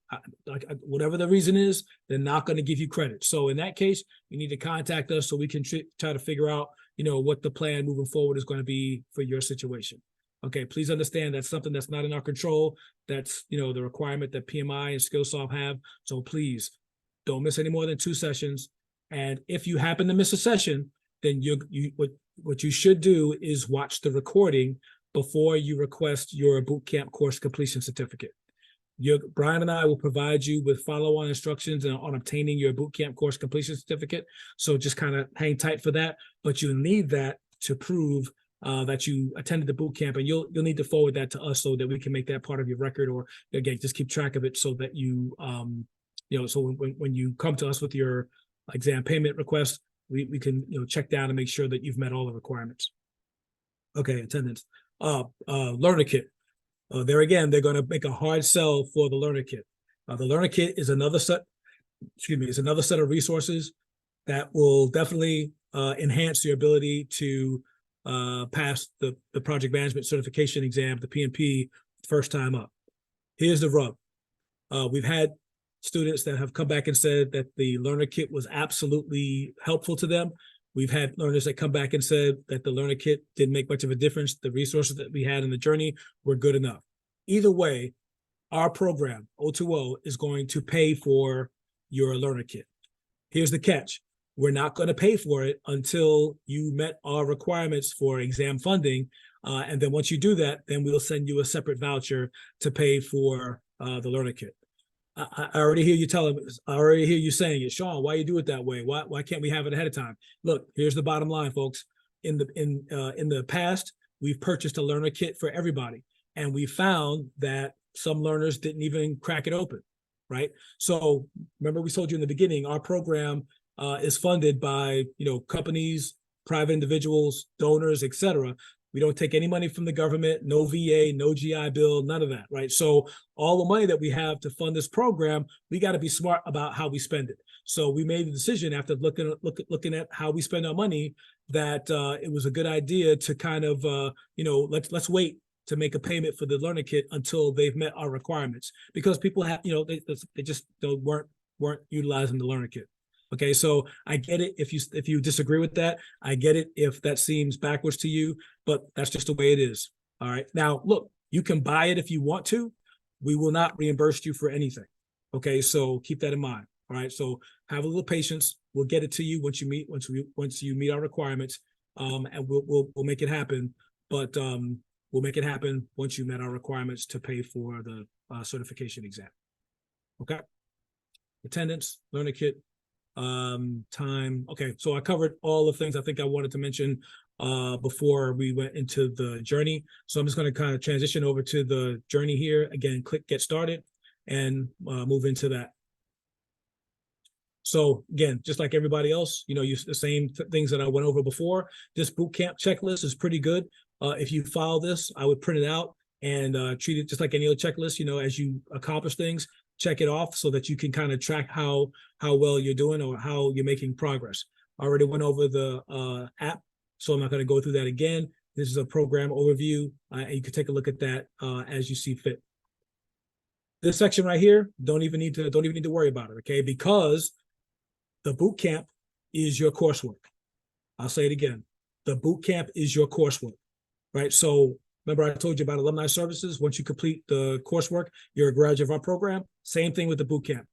Whatever the reason is, they're not going to give you credit. So in that case, you need to contact us so we can try to figure out, what the plan moving forward is going to be for your situation. Okay, please understand that's something that's not in our control. That's, the requirement that PMI and Skillsoft have. So please don't miss any more than 2 sessions. And if you happen to miss a session, then what you should do is watch the recording before you request your boot camp course completion certificate. Brian and I will provide you with follow-on instructions on obtaining your boot camp course completion certificate. So just kind of hang tight for that. But you'll need that to prove that you attended the boot camp, and you'll need to forward that to us so that we can make that part of your record, or again, just keep track of it so that you, so when you come to us with your exam payment request, we can check down and make sure that you've met all the requirements. Okay, attendance. Learner kit. There again, they're going to make a hard sell for the learner kit. The learner kit is another set of resources that will definitely enhance your ability to pass the project management certification exam, the PMP, first time up. Here's the rub. We've had students that have come back and said that the learner kit was absolutely helpful to them. We've had learners that come back and said that the learner kit didn't make much of a difference. The resources that we had in the journey were good enough. Either way, our program, O2O, is going to pay for your learner kit. Here's the catch. We're not going to pay for it until you met our requirements for exam funding. And then once you do that, then we'll send you a separate voucher to pay for the learner kit. I already hear you I already hear you saying it, Sean. Why you do it that way? Why can't we have it ahead of time? Look, here's the bottom line, folks. In the past, we've purchased a learner kit for everybody, and we found that some learners didn't even crack it open, right? So remember, we told you in the beginning, our program is funded by companies, private individuals, donors, etc. We don't take any money from the government, no VA, no GI Bill, none of that, right? So all the money that we have to fund this program, we got to be smart about how we spend it. So we made the decision after looking at how we spend our money that it was a good idea to kind of let's wait to make a payment for the learner kit until they've met our requirements, because people have they just weren't utilizing the learner kit. Okay, so I get it if you disagree with that. I get it if that seems backwards to you, but that's just the way it is. All right. Now, look, you can buy it if you want to. We will not reimburse you for anything. Okay, so keep that in mind. All right. So have a little patience. We'll get it to you once you meet our requirements, and we'll make it happen. But we'll make it happen once you met our requirements to pay for the certification exam. Okay. Attendance, learner kit. Time. Okay, so I covered all the things I think I wanted to mention before we went into the journey. So I'm just going to kind of transition over to the journey here. Again, click get started and move into that. So again, just like everybody else, use the same things that I went over before. This boot camp checklist is pretty good. If you follow this, I would print it out and treat it just like any other checklist. As you accomplish things, check it off so that you can kind of track how well you're doing or how you're making progress. I already went over the app, so I'm not going to go through that again. This is a program overview, and you can take a look at that as you see fit. This section right here, don't even need to worry about it, okay? Because the boot camp is your coursework. I'll say it again. The boot camp is your coursework, right? So remember I told you about alumni services. Once you complete the coursework, you're a graduate of our program. Same thing with the boot camp.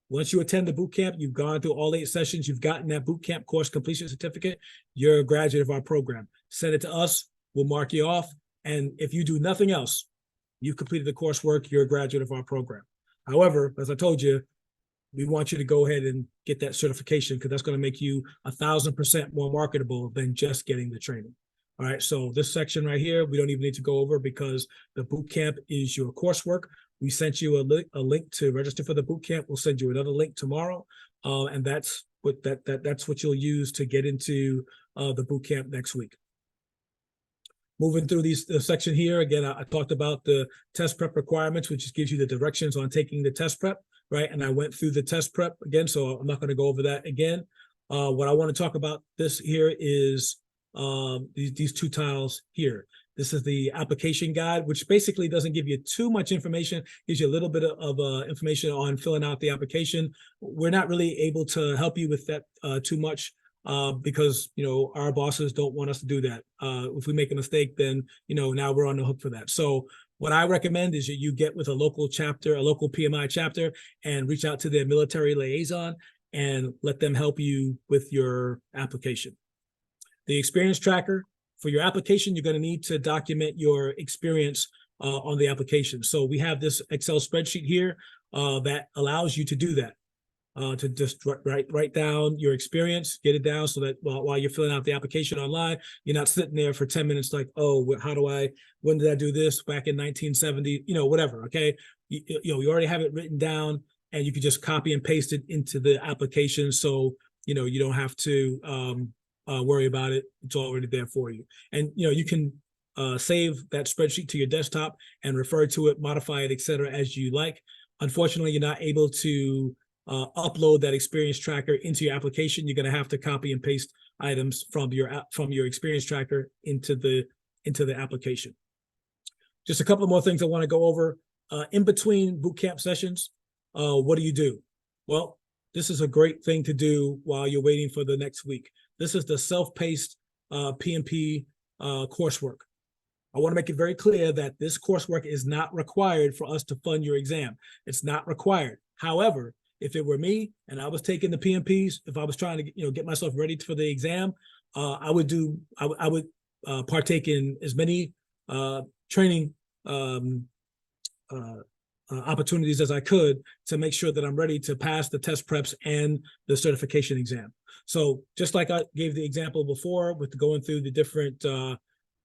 Once you attend the boot camp, you've gone through all 8 sessions, you've gotten that boot camp course completion certificate, you're a graduate of our program. Send it to us, we'll mark you off. And if you do nothing else, you've completed the coursework, you're a graduate of our program. However, as I told you, we want you to go ahead and get that certification because that's going to make you 1,000% more marketable than just getting the training. All right, so this section right here, we don't even need to go over because the boot camp is your coursework. We sent you a link to register for the boot camp. We'll send you another link tomorrow, and that's what you'll use to get into the boot camp next week. Moving through the section here, again, I talked about the test prep requirements, which gives you the directions on taking the test prep, right? And I went through the test prep again, so I'm not going to go over that again. What I want to talk about this here is these 2 tiles here. This is the application guide, which basically doesn't give you too much information, gives you a little bit of information on filling out the application. We're not really able to help you with that too much because, our bosses don't want us to do that. If we make a mistake, then, now we're on the hook for that. So what I recommend is that you get with a local chapter, a local PMI chapter, and reach out to their military liaison and let them help you with your application. The experience tracker. For your application, you're going to need to document your experience on the application. So we have this Excel spreadsheet here that allows you to do that, to just write down your experience, get it down so that while you're filling out the application online, you're not sitting there for 10 minutes like, oh, when did I do this back in 1970, whatever, okay? You already have it written down and you can just copy and paste it into the application so, you don't have to worry about it. It's already there for you. And, you can save that spreadsheet to your desktop and refer to it, modify it, et cetera, as you like. Unfortunately, you're not able to upload that experience tracker into your application. You're going to have to copy and paste items from your experience tracker into the application. Just a couple more things I want to go over. In between boot camp sessions, what do you do? Well, this is a great thing to do while you're waiting for the next week. This is the self-paced PMP coursework. I want to make it very clear that this coursework is not required for us to fund your exam. It's not required. However, if it were me and I was taking the PMPs, if I was trying to get myself ready for the exam, I would partake in as many training opportunities as I could to make sure that I'm ready to pass the test preps and the certification exam. So just like I gave the example before with going through the different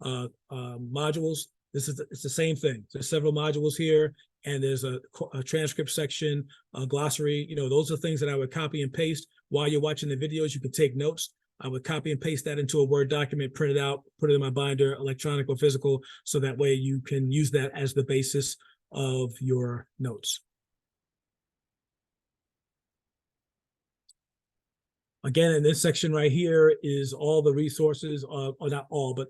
modules, it's the same thing. There's several modules here, and there's a transcript section, a glossary. Those are things that I would copy and paste while you're watching the videos. You can take notes. I would copy and paste that into a Word document, print it out, put it in my binder, electronic or physical, so that way you can use that as the basis of your notes. Again, in this section right here is all the resources, or not all, but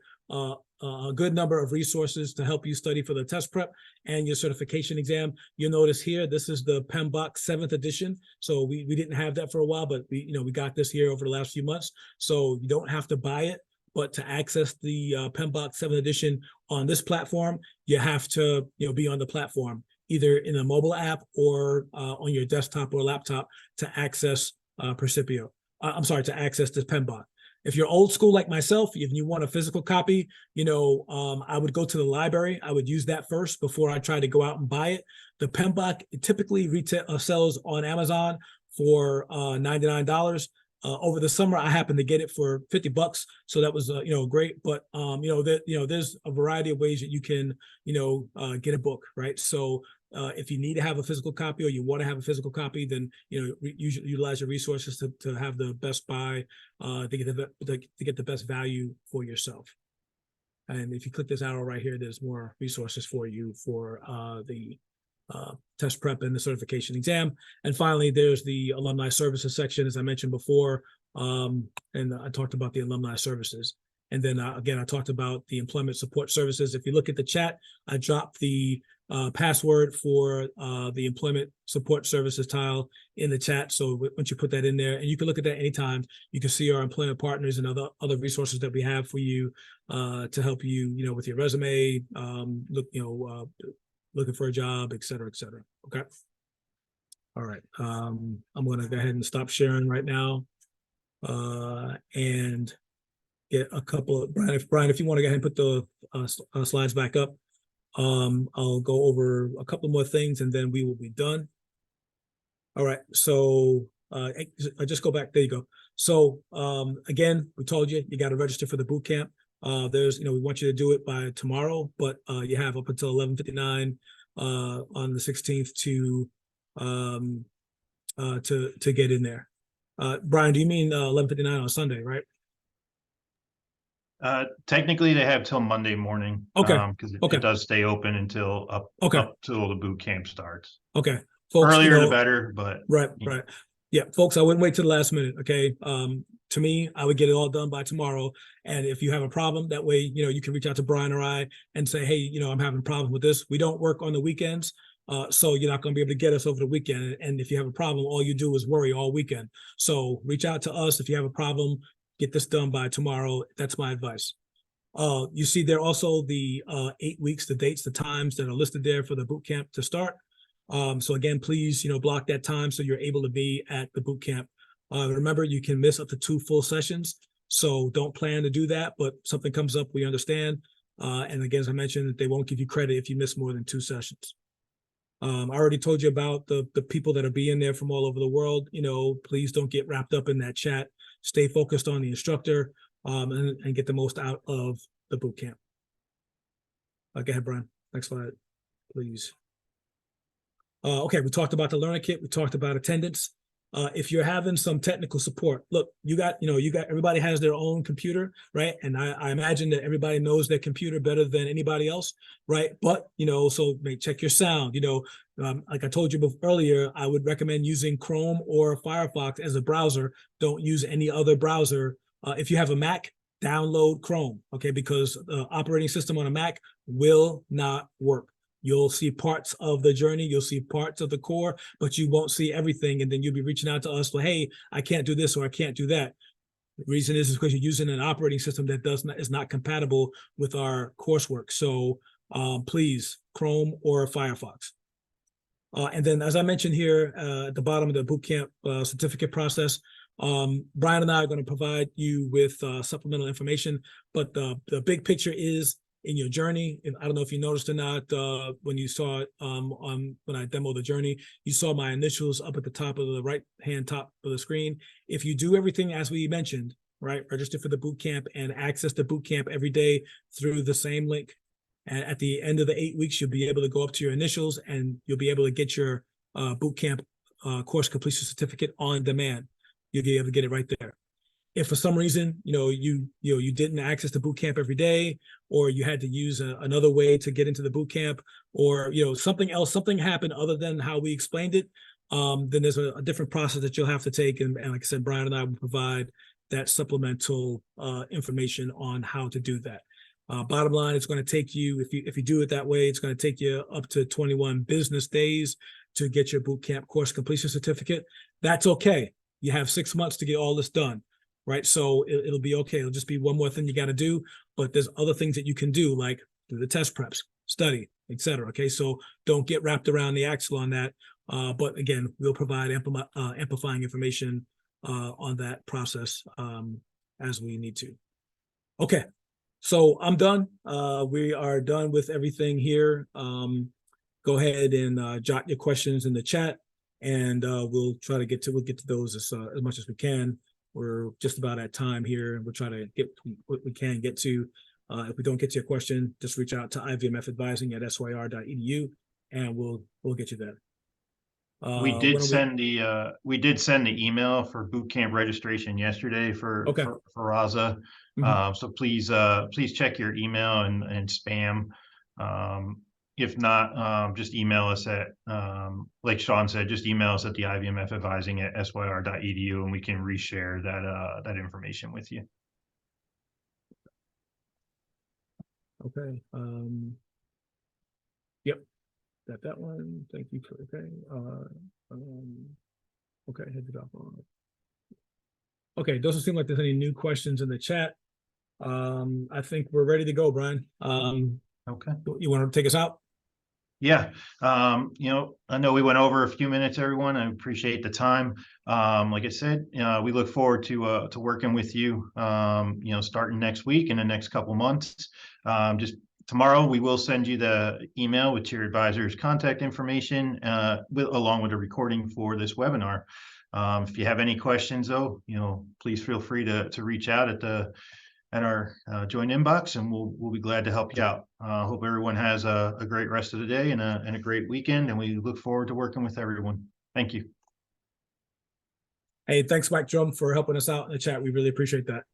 a good number of resources to help you study for the test prep and your certification exam. You'll notice here, this is the PMBOK 7th edition. So we didn't have that for a while, but we got this here over the last few months. So you don't have to buy it, but to access the PMBOK 7th edition on this platform, you have to be on the platform, either in a mobile app or on your desktop or laptop to access Percipio. To access this PMBOK. If you're old school like myself, if you want a physical copy, I would go to the library. I would use that first before I try to go out and buy it. The PMBOK typically retail sells on Amazon for $99. Over the summer, I happened to get it for $50, so that was great. But there's a variety of ways that you can get a book, right? So if you need to have a physical copy or you want to have a physical copy, then usually utilize your resources to have the best buy, to get the best value for yourself. And if you click this arrow right here, there's more resources for you for the test prep and the certification exam. And finally, there's the alumni services section, as I mentioned before. And I talked about the alumni services. And then again, I talked about the employment support services. If you look at the chat, I dropped the password for the employment support services tile in the chat. So once you put that in there, and you can look at that anytime, you can see our employment partners and other resources that we have for you to help you, with your resume, looking for a job, et cetera, et cetera. Okay. All right. I'm going to go ahead and stop sharing right now and get a couple of Brian, if you want to go ahead and put the slides back up. I'll go over a couple more things and then we will be done. All right. So I just go back. There you go. So again, we told you got to register for the boot camp. We want you to do it by tomorrow, but you have up until 11:59 on the 16th to get in there. Brian, do you mean 11:59 on Sunday, right? Technically, they have till Monday morning. Okay. Because Okay. it does stay open until up till the boot camp starts. Okay. Folks, earlier the better, but right. Yeah, folks, I wouldn't wait till the last minute. Okay. To me, I would get it all done by tomorrow. And if you have a problem, that way, you can reach out to Brian or I and say, hey, I'm having a problem with this. We don't work on the weekends. So you're not going to be able to get us over the weekend. And if you have a problem, all you do is worry all weekend. So reach out to us if you have a problem. Get this done by tomorrow. That's my advice. You see there also the 8 weeks, the dates, the times that are listed there for the boot camp to start. So again, please, block that time so you're able to be at the boot camp. Remember, you can miss up to 2 full sessions. So don't plan to do that, but something comes up, we understand. And again, as I mentioned, they won't give you credit if you miss more than 2 sessions. I already told you about the people that are being there from all over the world. Please don't get wrapped up in that chat. Stay focused on the instructor and get the most out of the boot camp. Go ahead, Brian. Next slide, please. Okay, we talked about the learner kit. We talked about attendance. If you're having some technical support, look, you got everybody has their own computer, right? And I imagine that everybody knows their computer better than anybody else, right? But, so check your sound, like I told you earlier, I would recommend using Chrome or Firefox as a browser. Don't use any other browser. If you have a Mac, download Chrome, okay? Because the operating system on a Mac will not work. You'll see parts of the journey, you'll see parts of the core, but you won't see everything. And then you'll be reaching out to us for, hey, I can't do this or I can't do that. The reason is because you're using an operating system that is not compatible with our coursework. So please, Chrome or Firefox. And then, as I mentioned here at the bottom of the bootcamp certificate process, Brian and I are going to provide you with supplemental information, but the big picture is in your journey. And I don't know if you noticed or not, when you saw it when I demoed the journey, you saw my initials up at the top of the right-hand top of the screen. If you do everything as we mentioned, right, register for the boot camp and access the boot camp every day through the same link. And at the end of the 8 weeks, you'll be able to go up to your initials and you'll be able to get your boot camp course completion certificate on demand. You'll be able to get it right there. If for some reason, you didn't access the boot camp every day, or you had to use another way to get into the boot camp, or something happened other than how we explained it, then there's a different process that you'll have to take. And like I said, Brian and I will provide that supplemental information on how to do that. Bottom line, it's going to take you, if you do it that way, it's going to take you up to 21 business days to get your boot camp course completion certificate. That's okay. You have 6 months to get all this done. Right. So it'll be okay. It'll just be one more thing you got to do. But there's other things that you can do, like do the test preps, study, etc. Okay. So don't get wrapped around the axle on that. But again, we'll provide amplifying information on that process as we need to. Okay. So I'm done. We are done with everything here. Go ahead and jot your questions in the chat, and we'll get to those as much as we can. We're just about at time here, and we'll try to get what we can get to. If we don't get to your question, just reach out to ivmfadvising@syr.edu, and we'll get you there. We did send the email for boot camp registration yesterday for Raza. So please check your email and spam. if not, just email us at, like Sean said, just email us at the ivmfadvising@syr.edu, and we can reshare that information with you. Okay. Yep. Got that one. Thank you for, okay. Okay, hit the drop on. Okay, doesn't seem like there's any new questions in the chat. I think we're ready to go, Brian. Okay. You want to take us out? Yeah, I know we went over a few minutes, everyone. I appreciate the time. Like I said, we look forward to working with you, starting next week and the next couple months. Just tomorrow, we will send you the email with your advisor's contact information, along with a recording for this webinar. If you have any questions, though, please feel free to reach out at our joint inbox, and we'll be glad to help you out. Hope everyone has a great rest of the day and a great weekend, and we look forward to working with everyone. Thank you. Hey, thanks, Mike Drum, for helping us out in the chat. We really appreciate that.